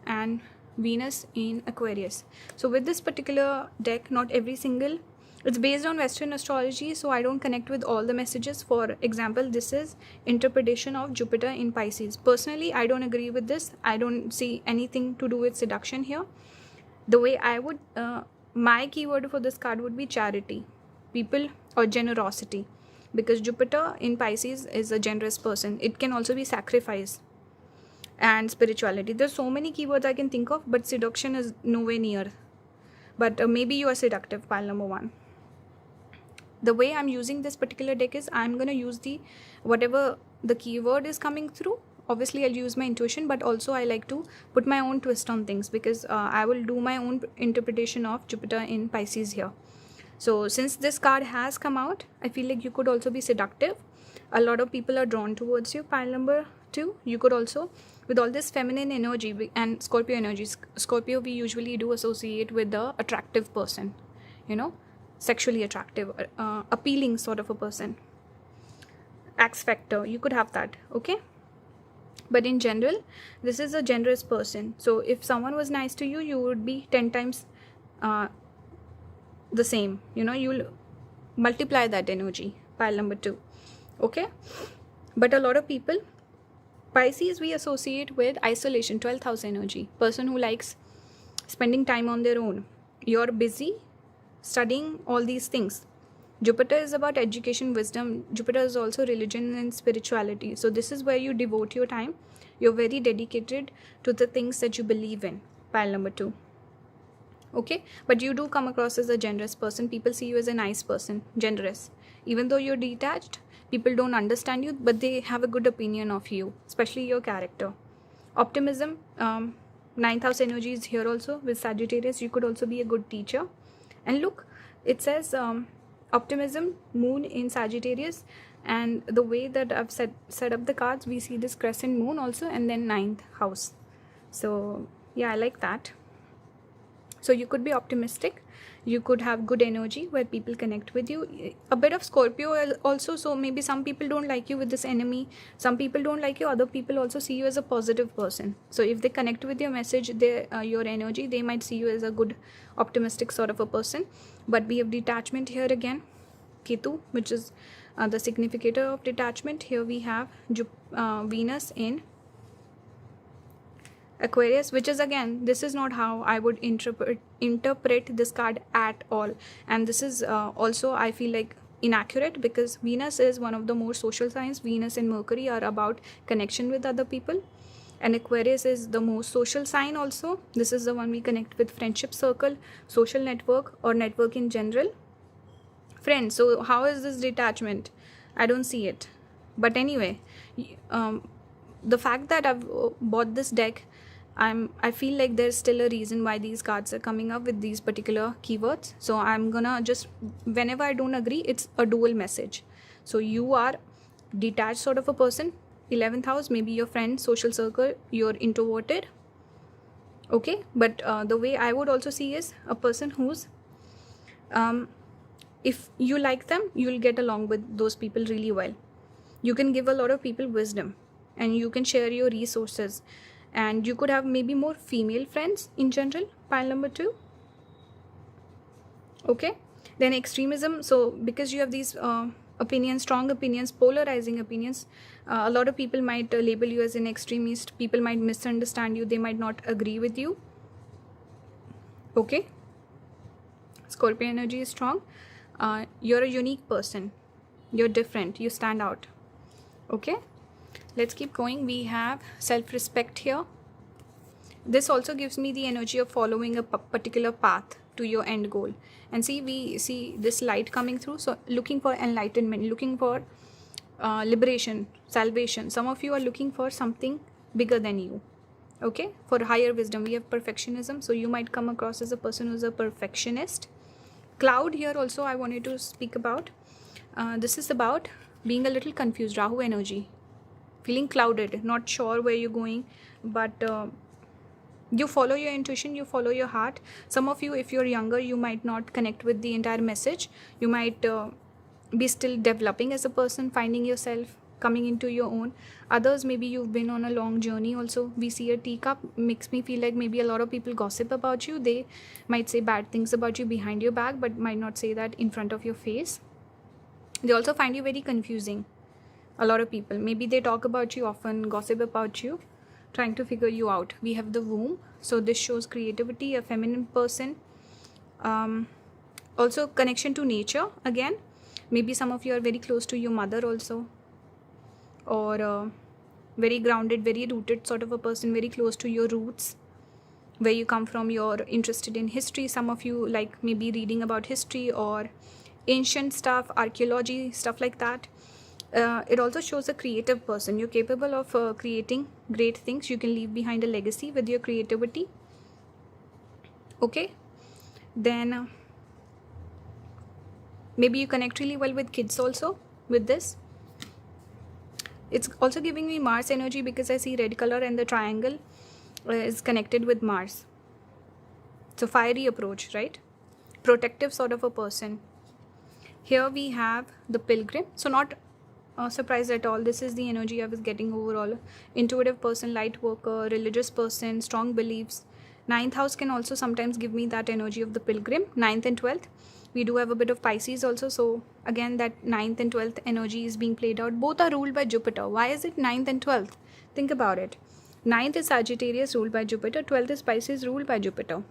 and Venus in Aquarius. So with this particular deck, not every single, it's based on Western astrology, so I don't connect with all the messages. For example, this is interpretation of Jupiter in Pisces. Personally, I don't agree with this. I don't see anything to do with seduction here. The way I would, my keyword for this card would be charity, people, or generosity, because Jupiter in Pisces is a generous person. It can also be sacrifice and spirituality. There's so many keywords I can think of, but seduction is nowhere near. But maybe you are seductive, pile number 1. The way I'm using this particular deck is, I'm going to use the, whatever the keyword is coming through. Obviously, I'll use my intuition, but also I like to put my own twist on things, because I will do my own interpretation of Jupiter in Pisces here. So since this card has come out, I feel like you could also be seductive. A lot of people are drawn towards you, pile number 2. You could also, with all this feminine energy and Scorpio energy, Scorpio we usually do associate with the attractive person, you know, sexually attractive, appealing sort of a person. X factor, you could have that, okay. But in general, this is a generous person. So if someone was nice to you, you would be 10 times the same, you know, you'll multiply that energy, pile number 2, okay. But a lot of people, Pisces we associate with isolation, 12th house energy, person who likes spending time on their own. You're busy studying all these things. Jupiter is about education, wisdom. Jupiter is also religion and spirituality. So this is where you devote your time. You're very dedicated to the things that you believe in, pile number 2, okay. But you do come across as a generous person. People see you as a nice person, generous. Even though you're detached, people don't understand you, but they have a good opinion of you, especially your character. Optimism, Ninth house energy is here also with Sagittarius. You could also be a good teacher. And look, it says optimism, moon in Sagittarius, and the way that I've set up the cards, we see this crescent moon also, and then ninth house. So yeah, I like that. So you could be optimistic, you could have good energy where people connect with you. A bit of Scorpio also, so maybe some people don't like you with this enemy, some people don't like you, other people also see you as a positive person. So if they connect with your message, your energy, they might see you as a good optimistic sort of a person. But we have detachment here again, Ketu, which is the significator of detachment. Here we have Venus in Aquarius, which is, again, this is not how I would interpret this card at all. And this is also, I feel like, inaccurate, because Venus is one of the more social signs. Venus and Mercury are about connection with other people, and Aquarius is the most social sign also. This is the one we connect with friendship circle, social network, or network in general. Friends. So how is this detachment? I don't see it. But anyway, the fact that I've bought this deck, I feel like there's still a reason why these cards are coming up with these particular keywords. So I'm gonna just, whenever I don't agree, it's a dual message. So you are detached sort of a person, 11th house, maybe your friend, social circle, you're introverted, okay? But the way I would also see is a person who's if you like them, you'll get along with those people really well. You can give a lot of people wisdom, and you can share your resources, and you could have maybe more female friends in general, pile number 2. Okay, then extremism. So because you have these opinions, strong opinions, polarizing opinions, a lot of people might label you as an extremist. People might misunderstand you, they might not agree with you. Okay, Scorpio energy is strong. You're a unique person, you're different, you stand out. Okay, let's keep going. We have self-respect here. This also gives me the energy of following a particular path to your end goal. And see, we see this light coming through. So looking for enlightenment, looking for liberation, salvation. Some of you are looking for something bigger than you. Okay, for higher wisdom. We have perfectionism, so you might come across as a person who's a perfectionist. Cloud here also I wanted to speak about. This is about being a little confused, Rahu energy, feeling clouded, not sure where you're going, but you follow your intuition, you follow your heart. Some of you, if you're younger, you might not connect with the entire message. You might be still developing as a person, finding yourself, coming into your own. Others, maybe you've been on a long journey also. We see a teacup, makes me feel like maybe a lot of people gossip about you. They might say bad things about you behind your back, but might not say that in front of your face. They also find you very confusing. A lot of people, maybe they talk about you often, gossip about you, trying to figure you out. We have the womb, so this shows creativity, a feminine person. Also connection to nature again. Maybe some of you are very close to your mother also, or very grounded, very rooted sort of a person, very close to your roots, where you come from. You're interested in history. Some of you like maybe reading about history or ancient stuff, archaeology, stuff like that. It also shows a creative person. You're capable of creating great things. You can leave behind a legacy with your creativity. Okay, then maybe you connect really well with kids also with this. It's also giving me Mars energy, because I see red color and the triangle is connected with Mars. So fiery approach, right? Protective sort of a person. Here we have the Pilgrim. So not surprised at all. This is the energy I was getting overall. Intuitive person, light worker, religious person, strong beliefs. 9th house can also sometimes give me that energy of the Pilgrim. 9th and 12th. We do have a bit of Pisces also. So again, that 9th and 12th energy is being played out. Both are ruled by Jupiter. Why is it 9th and 12th? Think about it. 9th is Sagittarius, ruled by Jupiter. 12th is Pisces, ruled by Jupiter.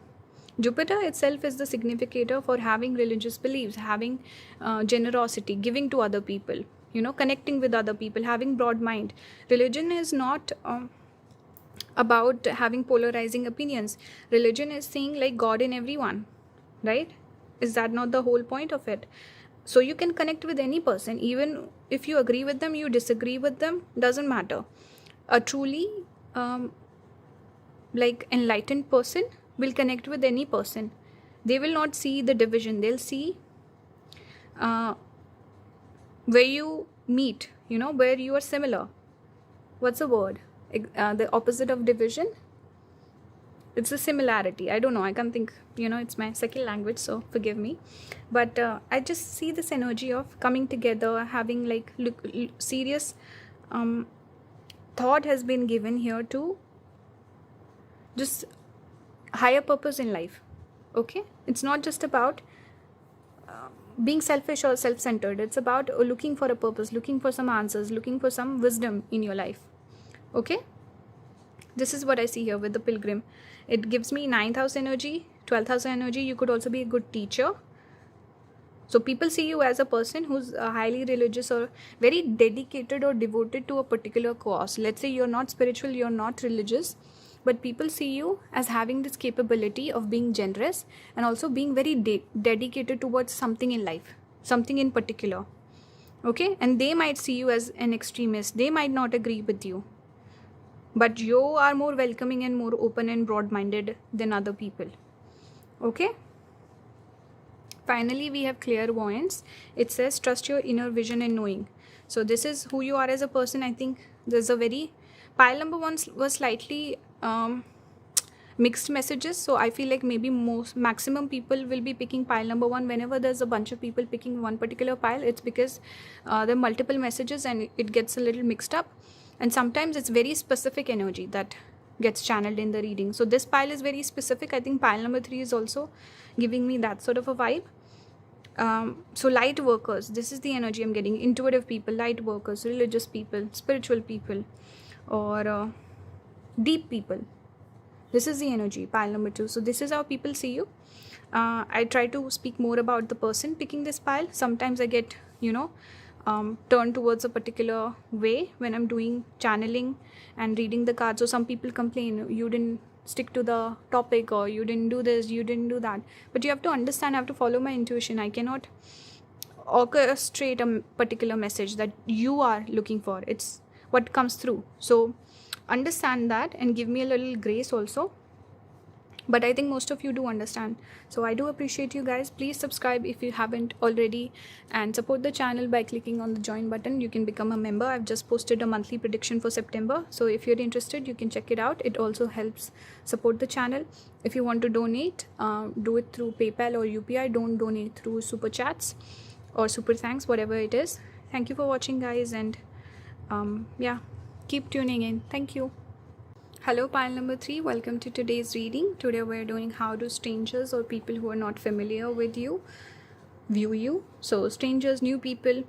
Jupiter itself is the significator for having religious beliefs, having generosity, giving to other people, connecting with other people, having broad mind. Religion is not about having polarizing opinions. Religion is seeing like God in everyone, right? Is that not the whole point of it? So you can connect with any person, even if you agree with them, you disagree with them, doesn't matter. A truly like enlightened person will connect with any person. They will not see the division. They'll see where you meet, where you are similar. What's the word? The opposite of division? It's a similarity. I don't know. I can't think, it's my second language, so forgive me. But I just see this energy of coming together, having like serious thought has been given here to just higher purpose in life. Okay? It's not just about being selfish or self-centered. It's about looking for a purpose, looking for some answers, looking for some wisdom in your life. Okay? This is what I see here with the pilgrim. It gives me 9th house energy, 12th house energy. You could also be a good teacher. So people see you as a person who's highly religious or very dedicated or devoted to a particular cause. Let's say you're not spiritual, you're not religious, but people see you as having this capability of being generous and also being very dedicated towards something in life, something in particular. Okay? And they might see you as an extremist. They might not agree with you. But you are more welcoming and more open and broad-minded than other people. Okay? Finally, we have clairvoyance. It says, trust your inner vision and knowing. So this is who you are as a person. I think there's a very... Pile number 1 was slightly mixed messages. So I feel like maybe maximum people will be picking pile number 1. Whenever there's a bunch of people picking one particular pile, it's because there are multiple messages and it gets a little mixed up. And sometimes it's very specific energy that gets channeled in the reading. So this pile is very specific. I think pile number 3 is also giving me that sort of a vibe. So light workers, this is the energy I'm getting. Intuitive people, light workers, religious people, spiritual people, or deep people. This is the energy, pile number 2. So this is how people see you. I try to speak more about the person picking this pile. Sometimes I get, turn towards a particular way when I'm doing channeling and reading the cards. So some people complain, you didn't stick to the topic, or you didn't do this, you didn't do that. But you have to understand, I have to follow my intuition. I cannot orchestrate a particular message that you are looking for. It's what comes through. So understand that and give me a little grace also. But I think most of you do understand. So I do appreciate you guys. Please subscribe if you haven't already, and support the channel by clicking on the join button. You can become a member. I've just posted a monthly prediction for September. So if you're interested, you can check it out. It also helps support the channel. If you want to donate, do it through PayPal or UPI. Don't donate through super chats or super thanks, whatever it is. Thank you for watching, guys. And yeah, keep tuning in. Thank you. Hello, pile number 3. Welcome to today's reading. Today we're doing how do strangers or people who are not familiar with you view you. So strangers, new people,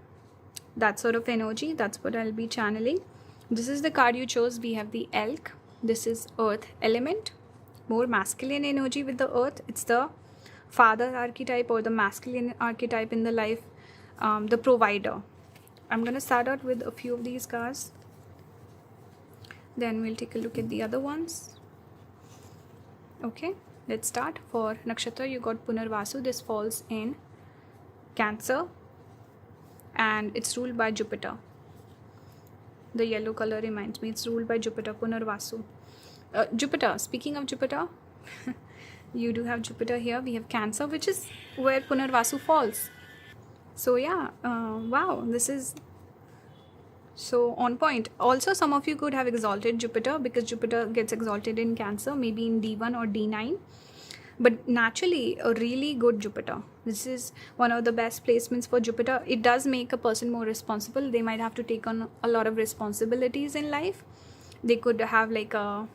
that sort of energy. That's what I'll be channeling. This is the card you chose. We have the elk. This is earth element. More masculine energy with the earth. It's the father archetype or the masculine archetype in the life. The provider. I'm going to start out with a few of these cards. Then we'll take a look at the other ones. Okay, let's start. For Nakshatra, you got Punarvasu. This falls in Cancer and it's ruled by Jupiter. The yellow color reminds me it's ruled by Jupiter, Punarvasu. Jupiter, speaking of Jupiter, you do have Jupiter here. We have Cancer, which is where Punarvasu falls. So yeah, wow, this is so on point. Also, some of you could have exalted Jupiter because Jupiter gets exalted in Cancer, maybe in D1 or D9. But naturally, a really good Jupiter. This is one of the best placements for Jupiter. It does make a person more responsible. They might have to take on a lot of responsibilities in life. They could have like a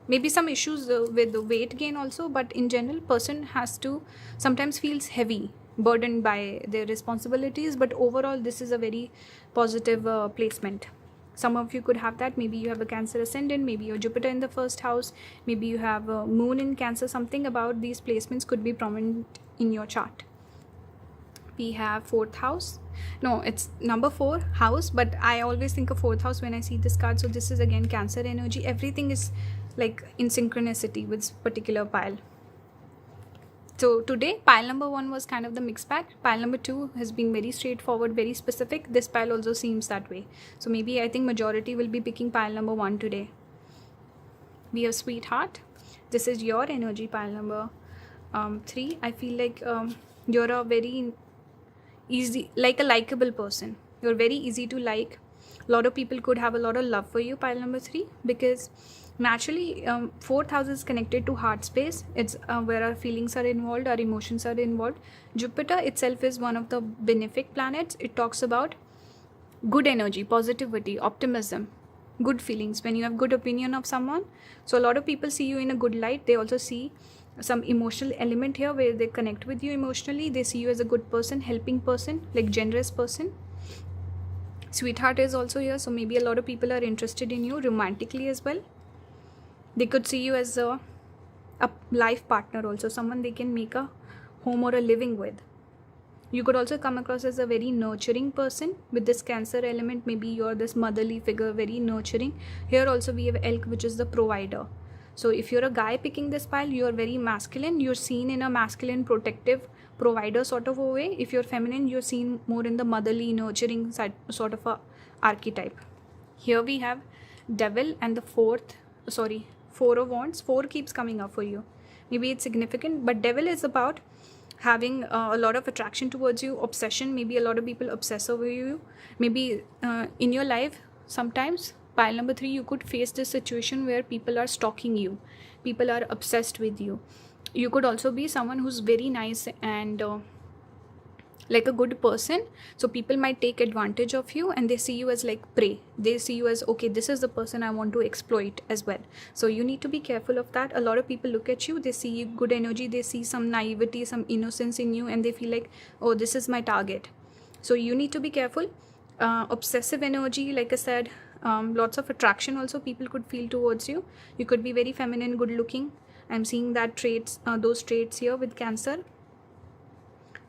maybe some issues with the weight gain also. But in general, person has to sometimes feels heavy, burdened by their responsibilities. But overall, this is a very positive placement. Some of you could have that. Maybe you have a Cancer ascendant, maybe your Jupiter in the first house, maybe you have a moon in Cancer. Something about these placements could be prominent in your chart. We have 4th house. No, it's number 4 house, but I always think of 4th house when I see this card. So this is again Cancer energy. Everything is like in synchronicity with this particular pile. So today, pile number 1 was kind of the mixed bag. Pile number 2 has been very straightforward, very specific. This pile also seems that way. So maybe I think majority will be picking pile number 1 today. We have sweetheart. This is your energy, pile number 3. I feel like you're a very easy, like a likable person. You're very easy to like. A lot of people could have a lot of love for you, pile number 3, because naturally 4th house is connected to heart space. It's where our feelings are involved, our emotions are involved. Jupiter itself is one of the benefic planets. It talks about good energy, positivity, optimism, good feelings, when you have good opinion of someone. So a lot of people see you in a good light. They also see some emotional element here where they connect with you emotionally. They see you as a good person, helping person, like generous person. Sweetheart is also here, so maybe a lot of people are interested in you romantically as well. They could see you as a life partner also, someone they can make a home or a living with. You could also come across as a very nurturing person with this Cancer element. Maybe you're this motherly figure, very nurturing. Here also we have elk, which is the provider. So if you're a guy picking this pile, you're very masculine. You're seen in a masculine, protective, provider sort of a way. If you're feminine, you're seen more in the motherly, nurturing side, sort of a archetype. Here we have devil and the 4 of wands. 4 keeps coming up for you. Maybe it's significant, but devil is about having a lot of attraction towards you, obsession. Maybe a lot of people obsess over you. Maybe in your life, sometimes, pile number 3, you could face this situation where people are stalking you, people are obsessed with you. You could also be someone who's very nice and like a good person, so people might take advantage of you and they see you as like prey. They see you as, okay, this is the person I want to exploit as well. So you need to be careful of that. A lot of people look at you, they see good energy, they see some naivety, some innocence in you, and they feel like, oh, this is my target. So you need to be careful. Obsessive energy, like I said, lots of attraction also people could feel towards you. You could be very feminine, good looking. I'm seeing that traits, those traits here with Cancer.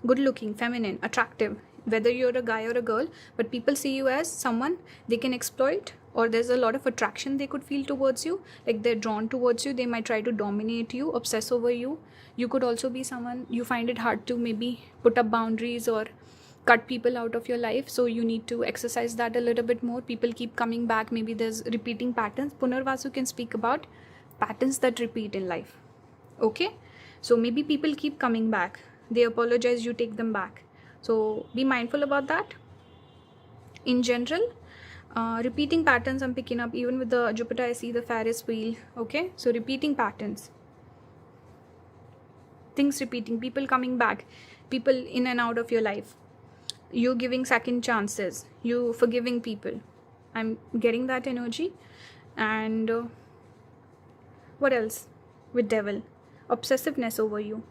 Good looking, feminine, attractive, whether you're a guy or a girl, but people see you as someone they can exploit, or there's a lot of attraction they could feel towards you, like they're drawn towards you. They might try to dominate you, obsess over you. You could also be someone you find it hard to maybe put up boundaries or cut people out of your life, so you need to exercise that a little bit more. People keep coming back. Maybe there's repeating patterns. Punarvasu can speak about patterns that repeat in life. Okay, so maybe people keep coming back. They apologize, you take them back. So be mindful about that. In general, repeating patterns I'm picking up. Even with the Jupiter, I see the Ferris wheel. Okay, so repeating patterns, things repeating, people coming back, people in and out of your life. You giving second chances, you forgiving people. I'm getting that energy. And what else? With devil, obsessiveness over you.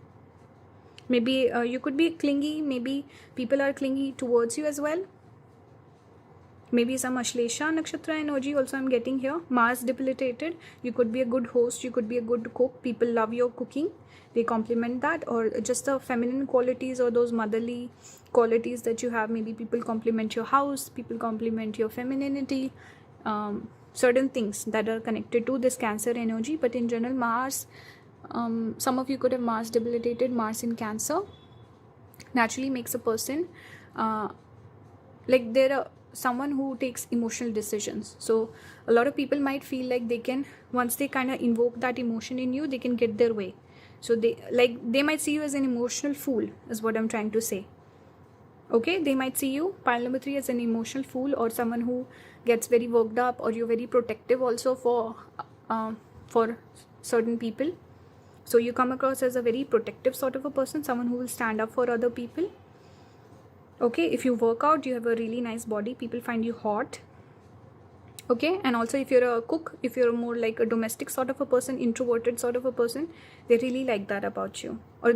Maybe you could be clingy. Maybe people are clingy towards you as well. Maybe some Ashlesha Nakshatra energy also I'm getting here. Mars debilitated. You could be a good host. You could be a good cook. People love your cooking. They compliment that. Or just the feminine qualities or those motherly qualities that you have. Maybe people compliment your house. People compliment your femininity. Certain things that are connected to this Cancer energy. But in general, Mars, some of you could have Mars debilitated. Mars in Cancer naturally makes a person like they're someone who takes emotional decisions. So a lot of people might feel like they can, once they kind of invoke that emotion in you, they can get their way. So they might see you as an emotional fool, is what I'm trying to say. Okay, they might see you, pile number 3, as an emotional fool, or someone who gets very worked up, or you're very protective also for certain people. So you come across as a very protective sort of a person, someone who will stand up for other people. Okay, if you work out, you have a really nice body, people find you hot. Okay, and also if you're a cook, if you're more like a domestic sort of a person, introverted sort of a person, they really like that about you. Or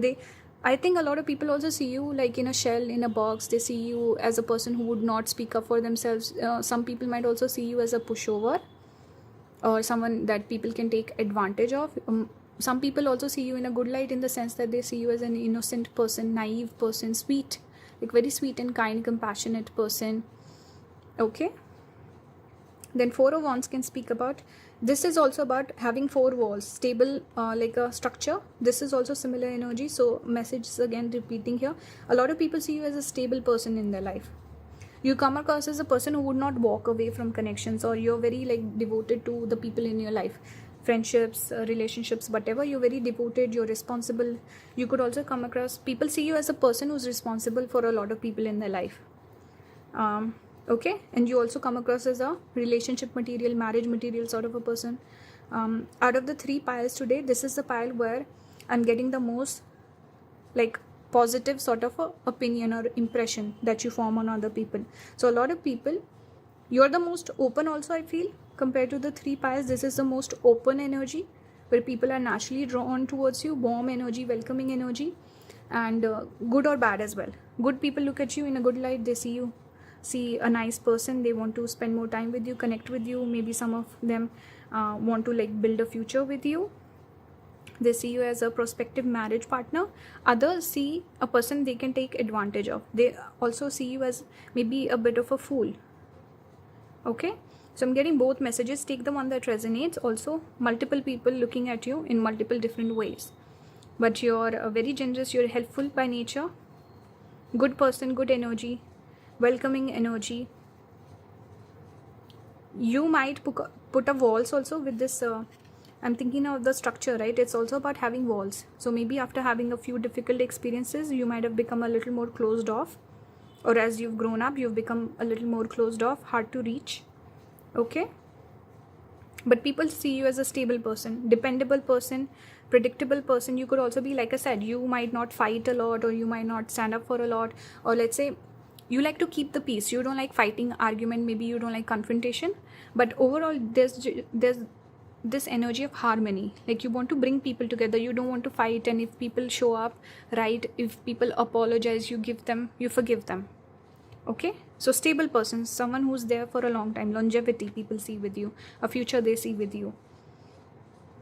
I think a lot of people also see you like in a shell, in a box. They see you as a person who would not speak up for themselves. Some people might also see you as a pushover, or someone that people can take advantage of. Some people also see you in a good light, in the sense that they see you as an innocent person, naive person, sweet, like very sweet and kind, compassionate person. Okay, then 4 of Wands can speak about, this is also about having 4 walls, stable, like a structure. This is also similar energy. So message is again repeating here. A lot of people see you as a stable person in their life. You come across as a person who would not walk away from connections, or you're very like devoted to the people in your life. friendships, relationships, whatever. You're very devoted, you're responsible. You could also come across, people see you as a person who's responsible for a lot of people in their life. Okay, and you also come across as a relationship material, marriage material sort of a person. Out of the 3 piles today, this is the pile where I'm getting the most like positive sort of a opinion or impression that you form on other people. So a lot of people, you're the most open also, I feel, compared to the 3 piles. This is the most open energy where people are naturally drawn towards you, warm energy, welcoming energy, and good or bad as well. Good people look at you in a good light. They see a nice person, they want to spend more time with you, connect with you. Maybe some of them want to like build a future with you. They see you as a prospective marriage partner. Others see a person they can take advantage of. They also see you as maybe a bit of a fool. Okay, so I'm getting both messages. Take the one that resonates. Also, multiple people looking at you in multiple different ways. But you're very generous, you're helpful by nature. Good person, good energy, welcoming energy. You might put a walls also with this. I'm thinking of the structure, right? It's also about having walls. So maybe after having a few difficult experiences, you might have become a little more closed off. Or as you've grown up, you've become a little more closed off, hard to reach. Okay? But people see you as a stable person, dependable person, predictable person. You could also be, like I said, you might not fight a lot, or you might not stand up for a lot. Or let's say, you like to keep the peace. You don't like fighting, argument. Maybe you don't like confrontation. But overall, there's this energy of harmony. Like you want to bring people together. You don't want to fight. And if people show up, right, if people apologize, you forgive them. Okay, so stable person, someone who's there for a long time. Longevity people see with you, a future they see with you.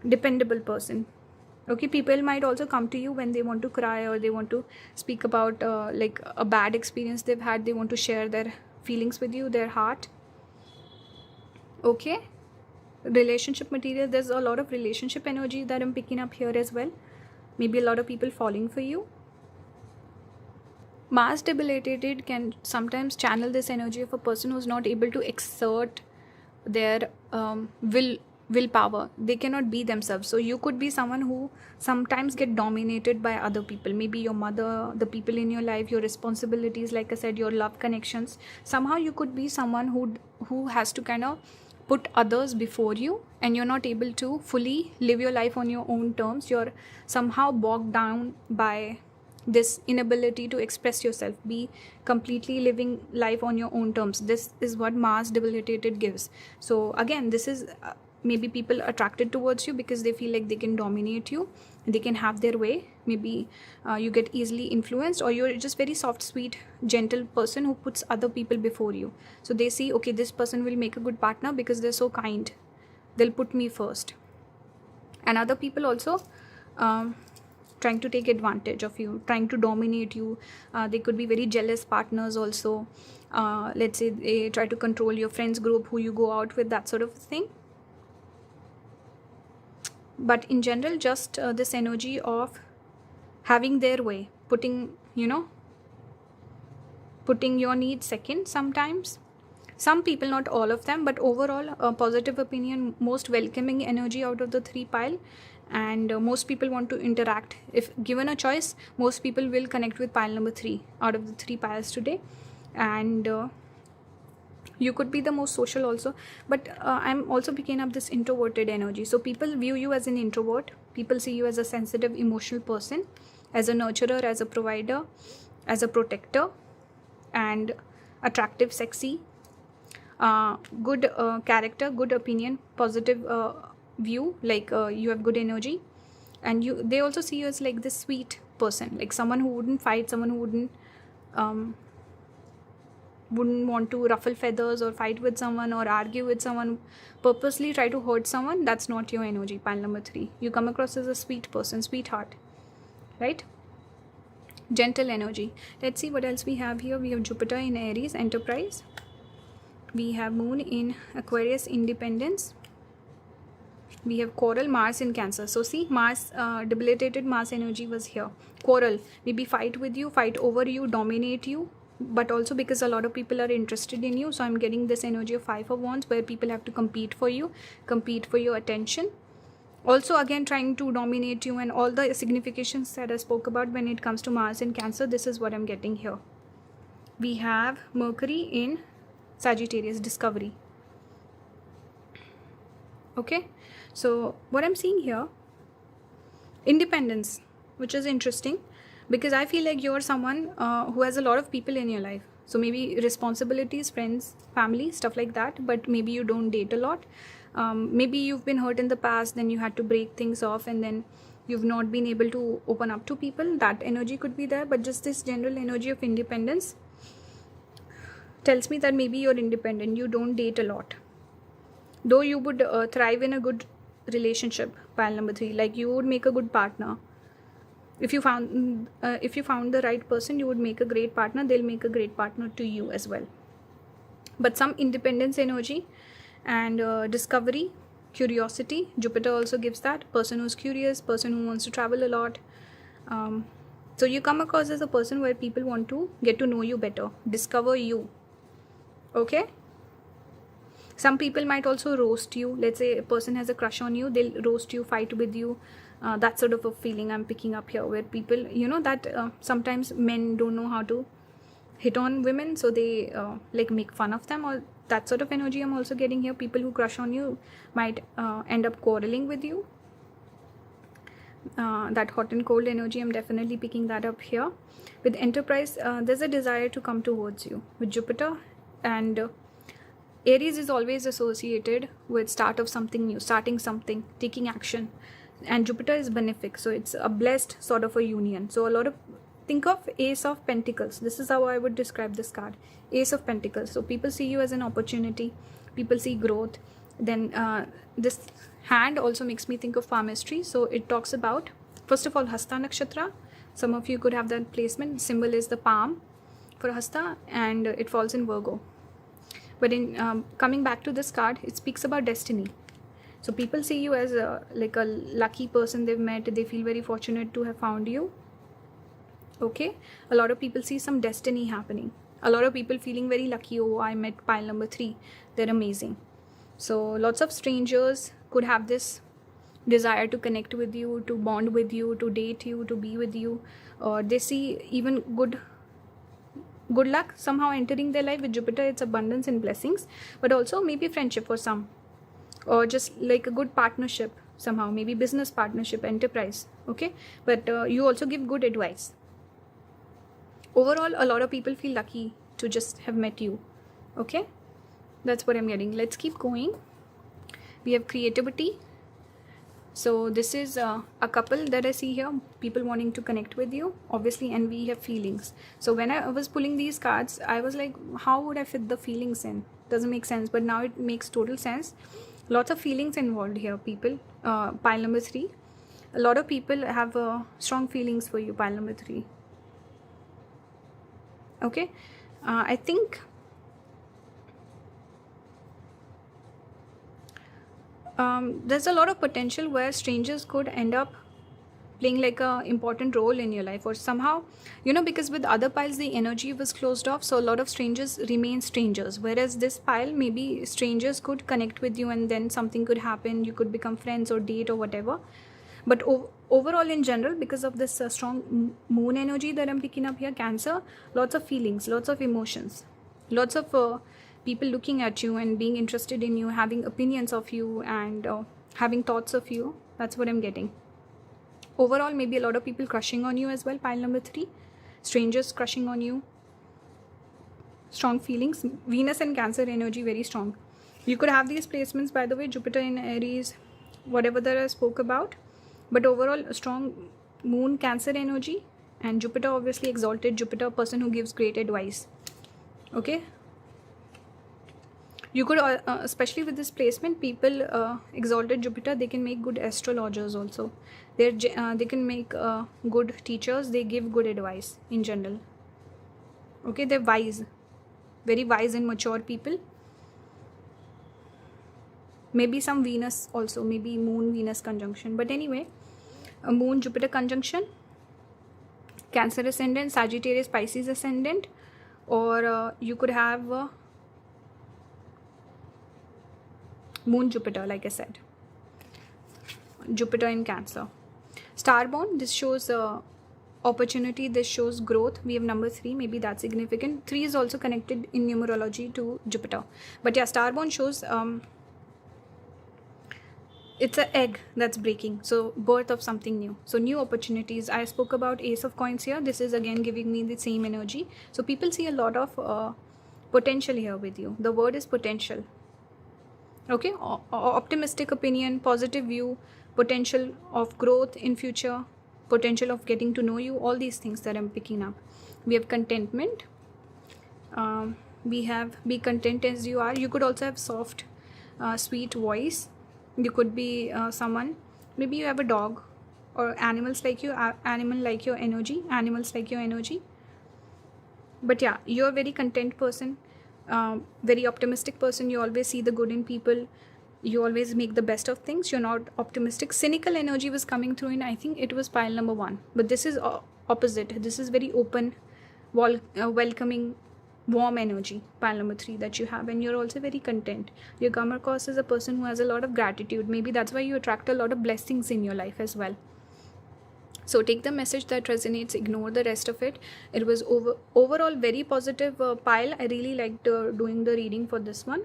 Dependable person. Okay, people might also come to you when they want to cry, or they want to speak about like a bad experience they've had. They want to share their feelings with you, their heart. Okay, relationship material. There's a lot of relationship energy that I'm picking up here as well. Maybe a lot of people falling for you. Mars debilitated can sometimes channel this energy of a person who's not able to exert their willpower. They cannot be themselves. So you could be someone who sometimes get dominated by other people. Maybe your mother, the people in your life, your responsibilities, like I said, your love connections. Somehow you could be someone who has to kind of put others before you, and you're not able to fully live your life on your own terms. You're somehow bogged down by this inability to express yourself, be completely living life on your own terms. This is what Mars debilitated gives. So again, this is maybe people attracted towards you because they feel like they can dominate you, they can have their way. Maybe you get easily influenced, or you're just very soft, sweet, gentle person who puts other people before you. So they see, okay, this person will make a good partner because they're so kind, they'll put me first. And other people also trying to take advantage of you, trying to dominate you. They could be very jealous partners also. Let's say they try to control your friends group, who you go out with, that sort of thing. But in general, just this energy of having their way, putting your needs second sometimes. Some people, not all of them, but overall a positive opinion, most welcoming energy out of the 3 pile. And most people want to interact. If given a choice, most people will connect with pile number 3 out of the 3 piles today. And you could be the most social also, but I'm also picking up this introverted energy. So people view you as an introvert. People see you as a sensitive, emotional person, as a nurturer, as a provider, as a protector, and attractive, sexy, good character, good opinion, positive view, like you have good energy. And they also see you as like this sweet person, like someone who wouldn't fight, someone who wouldn't want to ruffle feathers or fight with someone or argue with someone, purposely try to hurt someone. That's not your energy, pile number 3. You come across as a sweet person, sweetheart, right? Gentle energy. Let's see what else we have here. We have Jupiter in Aries, enterprise. We have Moon in Aquarius, independence. We have Coral, Mars in Cancer. So see, Mars, debilitated Mars energy was here. Coral, maybe fight with you, fight over you, dominate you, but also because a lot of people are interested in you. So I'm getting this energy of 5 of Wands, where people have to compete for you, compete for your attention. Also again trying to dominate you, and all the significations that I spoke about when it comes to Mars in Cancer. This is what I'm getting here. We have Mercury in Sagittarius, discovery. Okay, so what I'm seeing here, independence, which is interesting, because I feel like you're someone who has a lot of people in your life. So maybe responsibilities, friends, family, stuff like that, but maybe you don't date a lot. Maybe you've been hurt in the past, then you had to break things off, and then you've not been able to open up to people. That energy could be there, but just this general energy of independence tells me that maybe you're independent, you don't date a lot. Though you would thrive in a good relationship, pile number 3, like you would make a good partner. If you found the right person, you would make a great partner. They'll make a great partner to you as well. But some independence energy and discovery, curiosity. Jupiter also gives that. Person who's curious, person who wants to travel a lot. So you come across as a person where people want to get to know you better, discover you. Okay. Some people might also roast you. Let's say a person has a crush on you, they'll roast you, fight with you. That sort of a feeling I'm picking up here, where people, that sometimes men don't know how to hit on women, so they like make fun of them, or that sort of energy I'm also getting here. People who crush on you might end up quarreling with you. That hot and cold energy, I'm definitely picking that up here. With enterprise, there's a desire to come towards you with Jupiter. And Aries is always associated with start of something new, starting something, taking action. And Jupiter is benefic, so it's a blessed sort of a union. So think of Ace of Pentacles. This is how I would describe this card. Ace of Pentacles. So people see you as an opportunity. People see growth. Then this hand also makes me think of palmistry. So it talks about, first of all, Hasta Nakshatra. Some of you could have that placement. Symbol is the palm for Hasta, and it falls in Virgo. But in coming back to this card, it speaks about destiny. So people see you as like a lucky person they've met. They feel very fortunate to have found you. Okay. A lot of people see some destiny happening. A lot of people feeling very lucky. Oh, I met pile number 3. They're amazing. So lots of strangers could have this desire to connect with you, to bond with you, to date you, to be with you. Or they see even good luck somehow entering their life. With Jupiter, it's abundance and blessings, but also maybe friendship for some, or just like a good partnership somehow, maybe business partnership, enterprise. Okay. But you also give good advice. Overall, a lot of people feel lucky to just have met you. Okay, that's what I'm getting. Let's keep going. We have creativity. So this is a couple that I see here, people wanting to connect with you, obviously, and we have feelings. So when I was pulling these cards, I was like, how would I fit the feelings in? Doesn't make sense, but now it makes total sense. Lots of feelings involved here, people. Pile number 3. A lot of people have strong feelings for you, pile number 3. Okay. I think there's a lot of potential where strangers could end up playing like a important role in your life, or somehow, because with other piles the energy was closed off, so a lot of strangers remain strangers, whereas this pile, maybe strangers could connect with you, and then something could happen. You could become friends or date or whatever. But overall, in general, because of this strong moon energy that I'm picking up here, Cancer, lots of feelings, lots of emotions, lots of people looking at you and being interested in you, having opinions of you, and having thoughts of you. That's what I'm getting. Overall, maybe a lot of people crushing on you as well, pile number 3. Strangers crushing on you. Strong feelings. Venus and Cancer energy very strong. You could have these placements, by the way, Jupiter in Aries, whatever that I spoke about. But overall, a strong moon, Cancer energy, and Jupiter, obviously exalted Jupiter, person who gives great advice. Okay. You could, especially with this placement, people exalted Jupiter, they can make good astrologers also. They can make good teachers. They give good advice in general. Okay, they're wise, very wise and mature people. Maybe some Venus also, maybe Moon Venus conjunction. But anyway, a Moon Jupiter conjunction, Cancer ascendant, Sagittarius Pisces ascendant, or you could have Moon Jupiter, like I said. Jupiter in Cancer. Starborn, this shows opportunity, this shows growth. We have number 3, maybe that's significant. 3 is also connected in numerology to Jupiter. But yeah, Starborn shows it's an egg that's breaking, so birth of something new, so new opportunities. I spoke about Ace of Coins here. This is again giving me the same energy. So people see a lot of potential here with you. The word is potential. Okay, optimistic opinion, positive view, potential of growth in future, potential of getting to know you, all these things that I'm picking up. We have contentment. We have be content as you are. You could also have soft sweet voice. You could be someone, maybe you have a dog or animals like you, animals like your energy. But yeah, you're a very content person, very optimistic person. You always see the good in people. You always make the best of things. You're not optimistic. Cynical energy was coming through in, I think it was pile number 1. But this is opposite. This is very open, welcoming, warm energy, pile number 3 that you have. And you're also very content. Your come across as a person who has a lot of gratitude. Maybe that's why you attract a lot of blessings in your life as well. So take the message that resonates, ignore the rest of it. It was overall very positive pile. I really liked doing the reading for this one.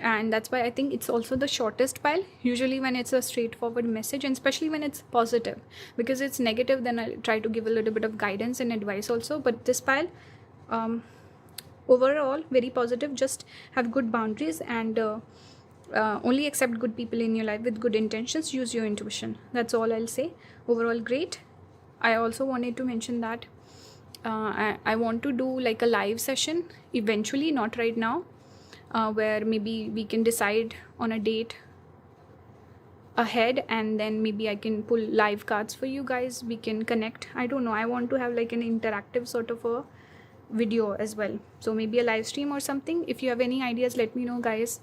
And that's why I think it's also the shortest pile, usually when it's a straightforward message, and especially when it's positive. Because it's negative, then I try to give a little bit of guidance and advice also. But this pile, overall very positive. Just have good boundaries and only accept good people in your life with good intentions. Use your intuition. That's all I'll say. Overall great. I also wanted to mention that I want to do like a live session eventually, not right now, where maybe we can decide on a date ahead, and then maybe I can pull live cards for you guys. We can connect. I don't know, I want to have like an interactive sort of a video as well, so maybe a live stream or something. If you have any ideas, let me know, guys.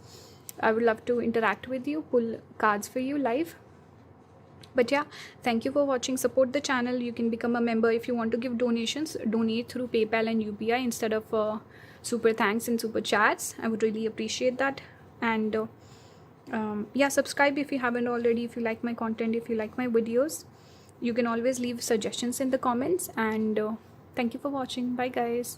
I would love to interact with you, pull cards for you live. But yeah, thank you for watching. Support the channel. You can become a member. If you want to give donations, donate through PayPal and UPI instead of super thanks and super chats. I would really appreciate that. And yeah, subscribe if you haven't already. If you like my content, if you like my videos, you can always leave suggestions in the comments. And thank you for watching. Bye guys.